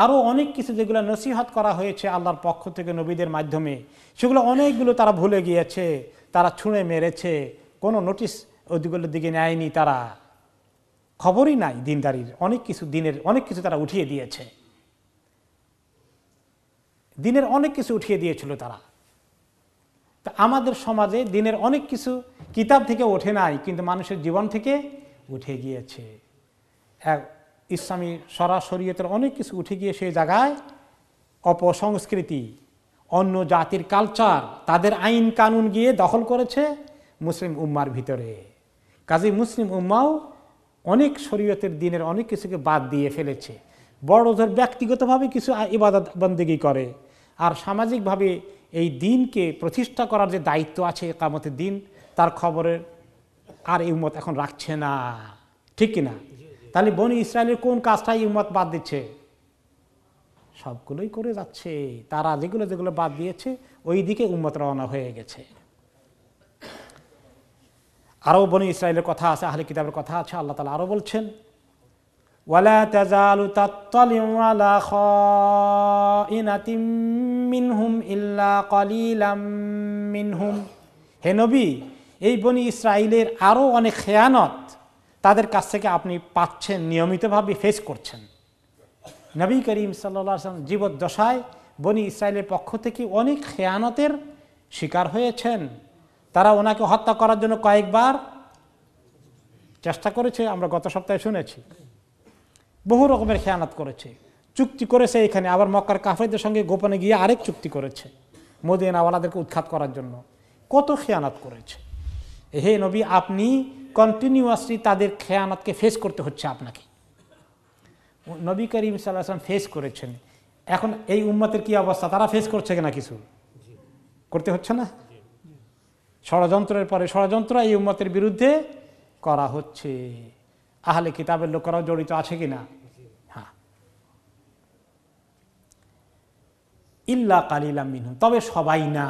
আরও অনেক কিছু যেগুলো নসিহত করা হয়েছে আল্লাহর পক্ষ থেকে নবীদের মাধ্যমে, সেগুলো অনেকগুলো তারা ভুলে গিয়েছে, তারা ছুঁড়ে মেরেছে, কোনো নোটিশ ওইগুলোর দিকে নেয়নি, তারা খবরই নাই দিনদারির অনেক কিছু, দিনের অনেক কিছু তারা উঠিয়ে দিয়েছে, দিনের অনেক কিছু উঠিয়ে দিয়েছিল তারা। তা আমাদের সমাজে দিনের অনেক কিছু কিতাব থেকে ওঠে নাই, কিন্তু মানুষের জীবন থেকে উঠে গিয়েছে। ইসলামী শরীয়তের অনেক কিছু উঠে গিয়ে সেই জায়গায় অপসংস্কৃতি, অন্য জাতির কালচার, তাদের আইন কানুন গিয়ে দখল করেছে মুসলিম উম্মার ভিতরে। কাজেই মুসলিম উম্মাও অনেক শরীয়তের দিনের অনেক কিছুকে বাদ দিয়ে ফেলেছে। বড় ধর ব্যক্তিগতভাবে কিছু ইবাদত বন্দেগী করে, আর সামাজিকভাবে এই দিনকে প্রতিষ্ঠা করার যে দায়িত্ব আছে ইকামতের দিন, তার খবরের আর এই উম্মত এখন রাখছে না, ঠিক কিনা? তাহলে বনি ইসরায়েলের কোন কাজটাই উম্মত বাদ দিচ্ছে? সবগুলোই করে যাচ্ছে। তারা যেগুলো যেগুলো বাদ দিয়েছে ওই দিকে উম্মত রওনা হয়ে গেছে। আরও বনি ইসরায়েলের কথা আছে, আহলে কিতাবের কথা আছে। আল্লাহ তাআলা আরও বলছেন, ওয়ালা তাজালু তাত্তালিউ আলা খাইনাতিম মিনহুম ইল্লা কালিলাম মিনহুম। হে নবী, এই বনি ইসরায়েলের আরও অনেক খেয়ানত তাদের কাছ থেকে আপনি পাচ্ছেন, নিয়মিতভাবে ফেস করছেন। নবী করিম সাল্লাল্লাহু আলাইহি ওয়াসাল্লাম জীবদ্দশায় বনি ইসরায়েলের পক্ষ থেকে অনেক খেয়ানতের শিকার হয়েছেন। তারা ওনাকে হত্যা করার জন্য কয়েকবার চেষ্টা করেছে, আমরা গত সপ্তাহে শুনেছি। বহু রকমের খেয়ানত করেছে, চুক্তি করেছে এখানে, আবার মক্কার কাফেরদের সঙ্গে গোপনে গিয়ে আরেক চুক্তি করেছে মদিনাওয়ালাদেরকে উৎখাত করার জন্য। কত খেয়ানত করেছে। হে নবী, আপনি কন্টিনিউয়াসলি তাদের খেয়ানতকে ফেস করতে হচ্ছে আপনাকে। নবী করিম সাল্লাল্লাহু আলাইহি ওয়াসাল্লাম ফেস করেছেন। এখন এই উম্মতের কি অবস্থা? তারা ফেস করছে কিনা? কিছু করতে হচ্ছে না? ষড়যন্ত্রের পরে ষড়যন্ত্র এই উম্মতের বিরুদ্ধে করা হচ্ছে। আহলে কিতাবের লোকেরাও জড়িত আছে কিনা? হ্যাঁ। ইল্লা কালিলাম মিনহুম, তবে সবাই না।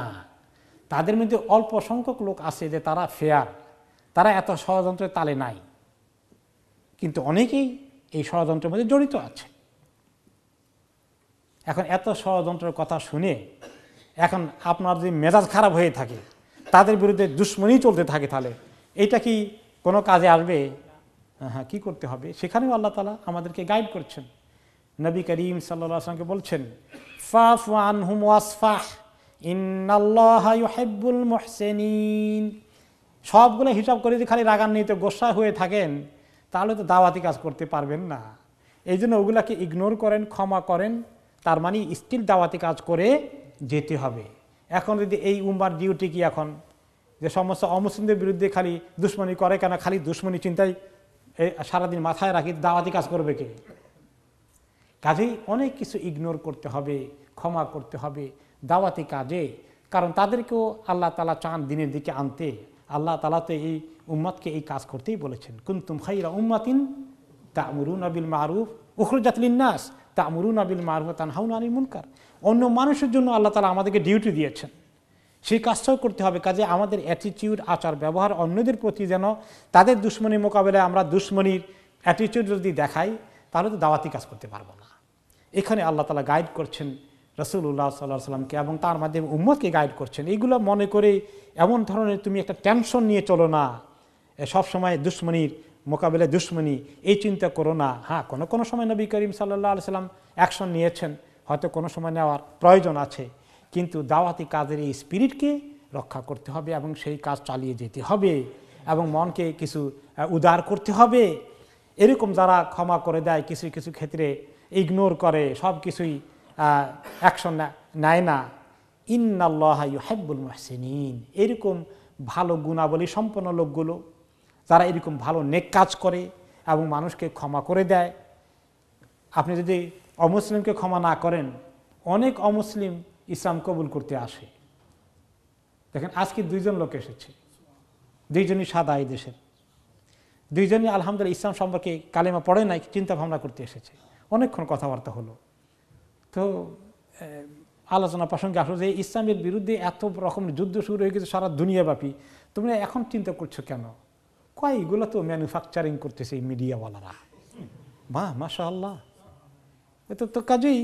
তাদের মধ্যে অল্প সংখ্যক লোক আছে যে তারা ফেয়ার, তারা এত ষড়যন্ত্রের তালে নাই, কিন্তু অনেকেই এই ষড়যন্ত্রের মধ্যে জড়িত আছে। এখন এত ষড়যন্ত্রের কথা শুনে এখন আপনার যদি মেজাজ খারাপ হয়ে থাকে, তাদের বিরুদ্ধে দুশ্মনী চলতে থাকে, তাহলে এইটা কি কোনো কাজে আসবে? হ্যাঁ, কি করতে হবে? সেখানেও আল্লাহ তাআলা আমাদেরকে গাইড করছেন। নবী করিম সাল্লাল্লাহু আলাইহি ওয়াসাল্লামকে বলছেন, ফাফু আনহুম ওয়াসফাহ ইন্নাল্লাহা ইউহিব্বুল মুহসিনিন। সবগুলো হিসাব করে যদি খালি রাগান্বিত গোসা হয়ে থাকেন, তাহলে তো দাওয়াতি কাজ করতে পারবেন না। এই জন্য ওগুলাকে ইগনোর করেন, ক্ষমা করেন, তার মানে স্টিল দাওয়াতি কাজ করে যেতে হবে। এখন যদি এই উম্মার ডিউটি কি এখন যে সমস্ত অমুসলিমদের বিরুদ্ধে খালি দুশ্মনী করে, কেন খালি দুশ্মনী চিন্তায় সারাদিন মাথায় রাখি, দাওয়াতি কাজ করবে কে? কাজেই অনেক কিছু ইগনোর করতে হবে, ক্ষমা করতে হবে দাওয়াতি কাজে, কারণ তাদেরকেও আল্লাহ তাআলা চান দিনের দিকে আনতে। আল্লাহ তাআলা তো এই উম্মতকে এই কাজ করতেই বলেছেন, কুনতুম খায়রা উম্মাতিন তা'মুরুনা বিল মারুফ উখরিজাত লিন-নাস তা'মুরুনা বিল মারুফ ওয়া তানহাউনা আনিল মুনকার। অন্য মানুষের জন্য আল্লাহ তাআলা আমাদেরকে ডিউটি দিয়েছেন, সেই কাজটাও করতে হবে। কাজে আমাদের অ্যাটিটিউড, আচার ব্যবহার অন্যদের প্রতি যেন তাদের দুশ্মনী মোকাবেলায় আমরা দুশ্মনীর অ্যাটিটিউড যদি দেখাই, তাহলে তো দাওয়াতি কাজ করতে পারবো না। এখানে আল্লাহ তাআলা গাইড করছেন রাসূলুল্লাহ সাল্লাল্লাহু আলাইহি সাল্লামকে, এবং তার মাধ্যমে উম্মতকে গাইড করছেন। এইগুলো মনে করে এমন ধরনের তুমি একটা টেনশন নিয়ে চলো না, সবসময় দুশ্মনীর মোকাবেলায় দুশ্মনী এই চিন্তা করো না। হ্যাঁ, কোনো কোনো সময় নবী করিম সাল্লাল্লাহু আলাইহি সাল্লাম অ্যাকশন নিয়েছেন, হয়তো কোনো সময় নেওয়ার প্রয়োজন আছে, কিন্তু দাওয়াতি কাজের এই স্পিরিটকে রক্ষা করতে হবে এবং সেই কাজ চালিয়ে যেতে হবে এবং মনকে কিছু উদার করতে হবে। এরকম যারা ক্ষমা করে দেয়, কিছু কিছু ক্ষেত্রে ইগনোর করে, সব কিছুই অ্যাকশন নেয় না, ইন্নাল্লাহা ইউহিব্বুল মুহসিনিন, এরকম ভালো গুণাবলী সম্পন্ন লোকগুলো যারা এরকম ভালো নেক কাজ করে এবং মানুষকে ক্ষমা করে দেয়। আপনি যদি অমুসলিমকে ক্ষমা না করেন, অনেক অমুসলিম ইসলাম কবুল করতে আসে। দেখেন, আজকে দুইজন লোক এসেছে, দুইজনই সাদা এই দেশের, দুইজনই আলহামদুলিল্লাহ ইসলাম সম্পর্কে কালেমা পড়ে নাই, চিন্তা ভাবনা করতে এসেছে। অনেকক্ষণ কথাবার্তা হলো, তো আলোচনা প্রসঙ্গে আসলো যে ইসলামের বিরুদ্ধে এত রকমের যুদ্ধ শুরু হয়ে গেছে সারা দুনিয়াব্যাপী, তোমরা এখন চিন্তা করছো কেন? কয়গুলো তো ম্যানুফ্যাকচারিং করতেছে এই মিডিয়াওয়ালারা। বাহ, মাশাআল্লাহ, তো কাজেই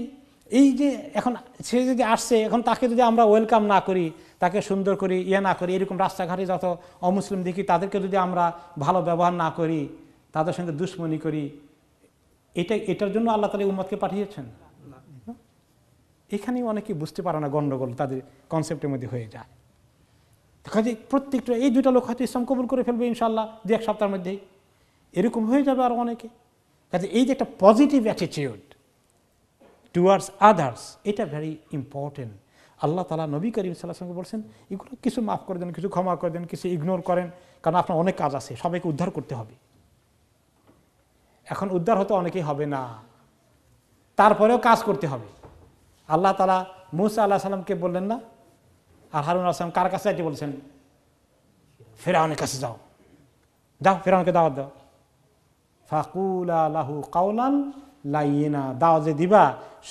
এই যে এখন সে যদি আসছে, এখন তাকে যদি আমরা ওয়েলকাম না করি, তাকে সুন্দর করি না করি, এরকম রাস্তাঘাটে যত অমুসলিম দেখি তাদেরকে যদি আমরা ভালো ব্যবহার না করি, তাদের সঙ্গে দুশ্মনী করি, এটার জন্য আল্লাহ তাআলা উম্মতকে পাঠিয়েছেন? এখানেই অনেকে বুঝতে পারে না, গণ্ডগোল তাদের কনসেপ্টের মধ্যে হয়ে যায়। কাজে প্রত্যেকটা এই দুটা লোক হয়তো ইসলাম কবুল করে ফেলবে ইনশাআল্লাহ 2-1 সপ্তাহের মধ্যেই, এরকম হয়ে যাবে আর অনেকে। কাজে এই যে একটা পজিটিভ অ্যাটিটিউড টুয়ার্ডস আদার্স, এটা ভেরি ইম্পর্টেন্ট। আল্লাহ তাআলা নবী করিম সাল্লাল্লাহু আলাইহি ওয়াসাল্লামকে বলছেন এগুলো কিছু মাফ করে দেন, কিছু ক্ষমা করে দেন, কিছু ইগনোর করেন, কারণ আপনার অনেক কাজ আছে, সবাইকে উদ্ধার করতে হবে। এখন উদ্ধার হতে অনেকেই হবে না, তারপরেও কাজ করতে হবে। আল্লাহ তাআলা মূসা আলাইহিস সালামকে বললেন না, আর হারুন আলাইহিস সালাম কার কাছে যাইতে বলছেন? ফিরআউনের কাছে যাও, যাও ফিরআউনকে দাওয়াত দাও। ফাকুলা লাহু কাওলান লাইয়িনা, দাওয়াত যে দিবা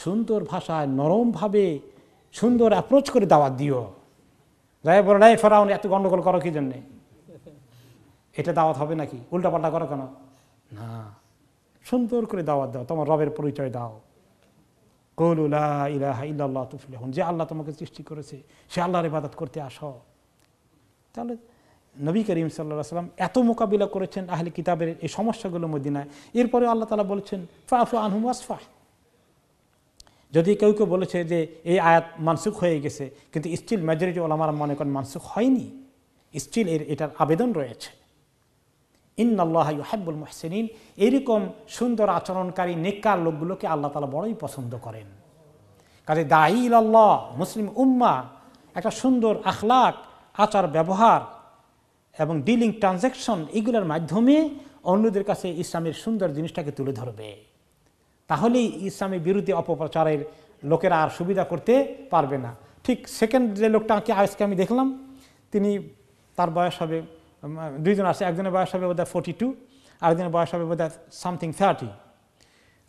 সুন্দর ভাষায় নরমভাবে সুন্দর অ্যাপ্রোচ করে দাওয়াত দিও। যাই বলো নাই ফিরআউন এত গন্ডগোল করো কি জন্যে? এটা দাওয়াত হবে নাকি? উল্টাপাল্টা করো কেন? না, সুন্দর করে দাওয়াত দাও, তোমার রবের পরিচয় দাও। কুলু লা ইলাহা ইল্লাল্লাহ তুফলিহুন, যে আল্লাহ তোমাকে সৃষ্টি করেছে সে আল্লাহর ইবাদত করতে আসো। তাহলে নবী করিম সাল্লাল্লাহু আলাইহি ওয়াসাল্লাম এত মোকাবিলা করেছেন আহলে কিতাবের এই সমস্যাগুলো মদিনায়, এরপরে আল্লাহ তাআলা বলেছেন ফাফু আনহুম ওয়াসফাহ। যদি কেউ কেউ বলেছে যে এই আয়াত মানসুখ হয়ে গেছে, কিন্তু স্টিল মেজরিটি ওলামারা মনে করেন মানসুখ হয়নি, স্টিল এটার আবেদন রয়েছে। ইন্নাল্লাহা ইউহিব্বুল মুহসিনিন, এরকম সুন্দর আচরণকারী নেককার লোকগুলোকে আল্লাহ তাআলা বড়ই পছন্দ করেন। কাজে দাঈ ইলাল্লাহ, মুসলিম উম্মাহ একটা সুন্দর আখলাক, আচার ব্যবহার এবং ডিলিং ট্রানজ্যাকশন, এগুলোর মাধ্যমে অন্যদের কাছে ইসলামের সুন্দর জিনিসটাকে তুলে ধরবে। তাহলেই ইসলামের বিরুদ্ধে অপপ্রচারের লোকেরা আর সুবিধা করতে পারবে না। ঠিক সেকেন্ড যে লোকটাকে আজকে আমি দেখলাম, তিনি তার বয়স হবে, দুইজন আছে, একজনের বয়স হবে বোধহয় 42, আরেকজনের বয়স হবে বোধহয় সামথিং 30।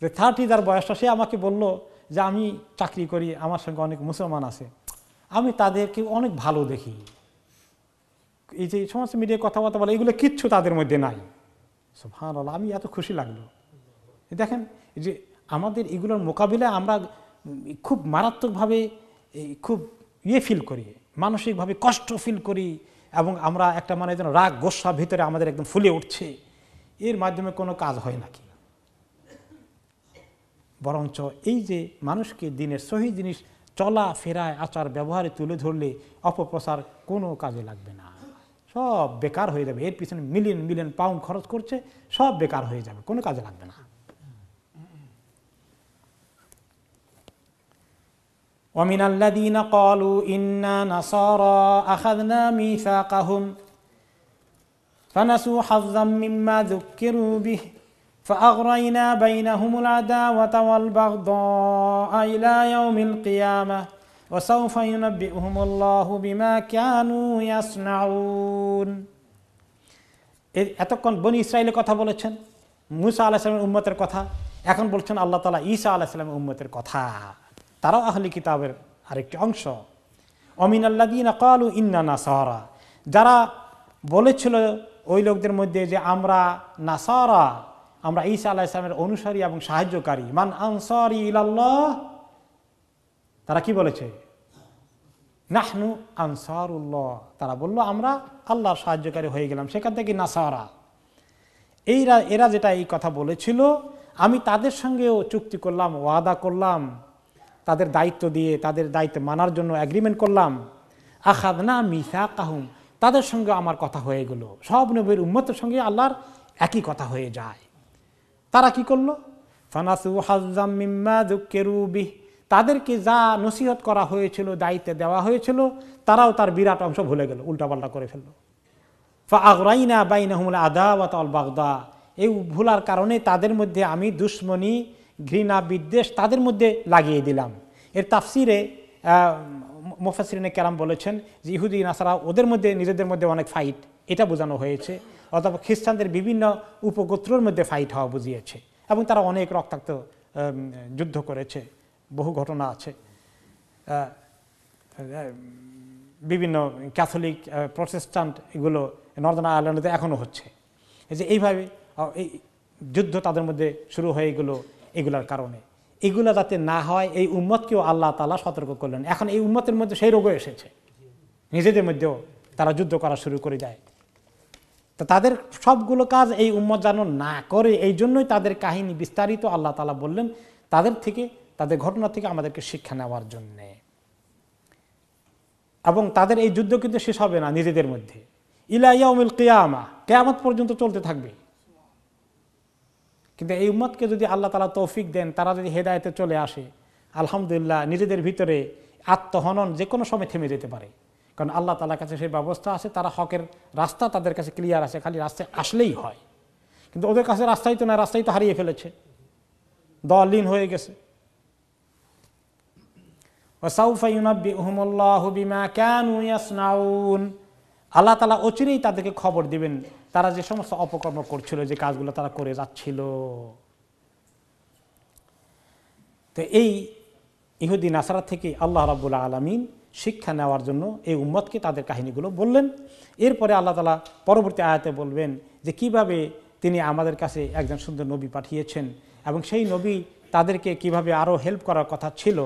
যে 30 যার বয়সটা, সে আমাকে বলল যে আমি চাকরি করি, আমার সঙ্গে অনেক মুসলমান আছে, আমি তাদেরকে অনেক ভালো দেখি, এই যে সমস্ত মিডিয়ায় কথাবার্তা বলে এগুলো কিচ্ছু তাদের মধ্যে নাই। সুবহানাল্লাহ, আমি এত খুশি লাগলো। দেখেন যে আমাদের এগুলোর মোকাবিলায় আমরা খুব মারাত্মকভাবে খুব ফিল করি, মানসিকভাবে কষ্ট ফিল করি, এবং আমরা একটা মানে যেন রাগ গোসা ভিতরে আমাদের একদম ফুলে উঠছে, এর মাধ্যমে কোনো কাজ হয় নাকি? বরঞ্চ এই যে মানুষকে দিনের সহি জিনিস চলা ফেরায় আচার ব্যবহারে তুলে ধরলে অপপ্রচার কোনো কাজে লাগবে না, সব বেকার হয়ে যাবে। এর পিছনে মিলিয়ন মিলিয়ন পাউন্ড খরচ করছে, সব বেকার হয়ে যাবে, কোনো কাজে লাগবে না। ومن الذين قالوا إنا نصارى أخذنا ميثاقهم فنسوا حظا مما ذكروا به فأغرينا بينهم العداوة والبغضاء إلى يوم القيامة وسوف ينبئهم الله بما كانوا يصنعون। এতক্ষণ বনি ইসরায়েলের কথা বলেছেন, মুসা আলাইহিস সালামের উম্মতের কথা, এখন বলছেন আল্লাহ তাআলা ঈসা আলাইহিস সালামের উম্মতের কথা, তারাও আহলি কিতাবের আরেকটি অংশ। অমিনাল্লাযীনা ক্বালু ইন্না নাসারা, যারা বলেছিল ওই লোকদের মধ্যে যে আমরা নাসারা, আমরা ঈসা আলাইহিস সালামের অনুসারী এবং সাহায্যকারী। মান আনসারি ইলাল্লাহ, তারা কি বলেছে? নাহনু আনসারুল্লাহ, তারা বলল আমরা আল্লাহর সাহায্যকারী হয়ে গেলাম, সেখান থেকে নাসারা। এরা যেটা এই কথা বলেছিল, আমি তাদের সঙ্গেও চুক্তি করলাম, ওয়াদা করলাম, তাদের দায়িত্ব দিয়ে তাদের দায়িত্ব মানার জন্য এগ্রিমেন্ট করলাম। আখাযনা মিসাকাহুম, তাদের সঙ্গে আমার কথা হয়ে গেল। সব নবীর উম্মতের সঙ্গে আল্লাহর একই কথা হয়ে যায়। তারা কি করলো? ফানাসু হাজ্জাম মিম্মা যুক্কিরু বিহ, তাদেরকে যা নসিহত করা হয়েছিল, দায়িত্ব দেওয়া হয়েছিল, তারাও তার বিরাট অংশ ভুলে গেল, উল্টাপাল্টা করে ফেলল। ফাআগরাইনা বাইনাহুমুল আদাওয়াতা ওয়াল বাগদা, এই ভুলার কারণে তাদের মধ্যে আমি দুশমনি, ঘৃণা, বিদ্বেষ তাদের মধ্যে লাগিয়ে দিলাম। এর তাফসিরে মুফাসসিরিনে কেরাম বলেছেন যে ইহুদি নাসারা ওদের মধ্যে নিজেদের মধ্যে অনেক ফাইট, এটা বোঝানো হয়েছে, অথবা খ্রিস্টানদের বিভিন্ন উপগোত্রের মধ্যে ফাইট হওয়া বুঝিয়েছে, এবং তারা অনেক রক্তাক্ত যুদ্ধ করেছে, বহু ঘটনা আছে। বিভিন্ন ক্যাথলিক, প্রটেস্ট্যান্ট, এগুলো নর্দার্ন আয়ারল্যান্ডে এখনও হচ্ছে। এই যে এইভাবে এই যুদ্ধ তাদের মধ্যে শুরু হয়ে গেল এগুলার কারণে। এগুলো যাতে না হয় এই উম্মতকেও আল্লাহ তাআলা সতর্ক করলেন। এখন এই উম্মতের মধ্যে সেই রোগও এসেছে, নিজেদের মধ্যেও তারা যুদ্ধ করা শুরু করে দেয়। তো তাদের সবগুলো কাজ এই উম্মত যেন না করে, এই জন্যই তাদের কাহিনী বিস্তারিত আল্লাহ তাআলা বললেন, তাদের থেকে, তাদের ঘটনা থেকে আমাদেরকে শিক্ষা নেওয়ার জন্যে। এবং তাদের এই যুদ্ধ কিন্তু শেষ হবে না নিজেদের মধ্যে, ইলা ইয়াউমিল কিয়ামা, কিয়ামত পর্যন্ত চলতে থাকবে। কিন্তু এই উম্মতকে যদি আল্লাহ তাআলা তৌফিক দেন, তারা যদি হেদায়েতে চলে আসে, আলহামদুলিল্লাহ নিজেদের ভিতরে আত্মহনন যে কোনো সময় থেমে যেতে পারে। কারণ আল্লাহ তাআলার কাছে সেই ব্যবস্থা আছে, তারা হকের রাস্তা তাদের কাছে ক্লিয়ার আছে, খালি রাস্তায় আসলেই হয়। কিন্তু ওদের কাছে রাস্তাই তো না, রাস্তাই তো হারিয়ে ফেলেছে, দলিন হয়ে গেছে। ওয়াসাউফা ইউনাব্বিউহুমুল্লাহু বিমা কানু ইয়াসনাউন, আল্লাহ তাআলা অচিরেই তাদেরকে খবর দিবেন তারা যে সমস্ত অপকর্ম করছিল, যে কাজগুলো তারা করে যাচ্ছিল। তো এই ইহুদি নাসারা থেকে আল্লাহ রাব্বুল আলামিন শিক্ষা নেওয়ার জন্য এই উম্মতকে তাদের কাহিনীগুলো বললেন। এরপরে আল্লাহ তাআলা পরবর্তী আয়াতে বলবেন যে কিভাবে তিনি আমাদের কাছে একজন সুন্দর নবী পাঠিয়েছেন, এবং সেই নবী তাদেরকে কিভাবে আরও হেল্প করার কথা ছিল,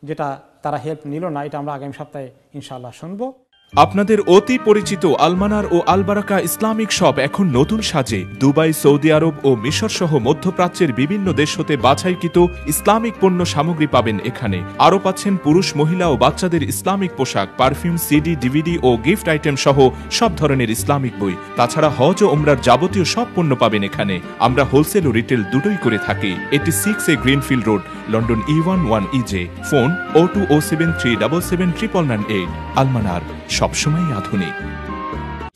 যেটা তারা হেল্প নিল না। এটা আমরা আগামী সপ্তাহে ইনশাআল্লাহ শুনবো। আপনাদের অতি পরিচিত আলমানার ও আলবারাকা ইসলামিক শপ এখন নতুন সাজে দুবাই, সৌদি আরব ও মিশর সহ মধ্যপ্রাচ্যের বিভিন্ন দেশ হতে বাছাইকৃত ইসলামিক পণ্য সামগ্রী পাবেন এখানে। আরও পাচ্ছেন পুরুষ, মহিলা ও বাচ্চাদের ইসলামিক পোশাক, পারফিউম, সিডি, ডিভিডি ও গিফট আইটেম সহ সব ধরনের ইসলামিক বই। তাছাড়া হজ ও উমরার যাবতীয় সব পণ্য পাবেন এখানে। আমরা হোলসেল ও রিটেল দুটোই করে থাকি। 86 greenfield road, London E11 EJ। Phone 0207379998। আলমানার, সবসময় আধুনিক।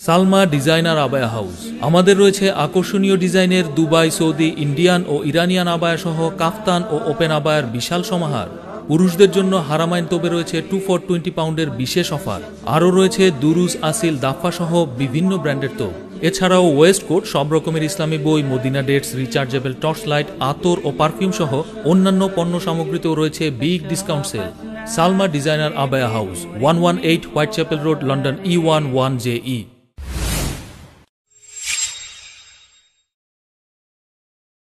Salma designer abaya house. আমাদের রয়েছে আকর্ষণীয় ডিজাইনের দুবাই, সৌদি, ইন্ডিয়ান ও ইরানিয়ান আবায়া সহ কাফতান ও ওপেন আবায়ার বিশাল সমাহার। পুরুষদের জন্য হারামাইন তোবে রয়েছে 2 for 20 পাউন্ডের বিশেষ অফার। আরও রয়েছে দুরুজ, আসিল, দাফা সহ বিভিন্ন ব্র্যান্ডের তোপ। এছাড়াও ওয়েস্ট কোট, সব রকমের ইসলামী বই, Medina dates, rechargeable torch light, আতর ও পারফিউম সহ অন্যান্য পণ্য সামগ্রীতেও রয়েছে big discount sale. Salma designer abaya house, 118 Whitechapel Road, London E11 JE।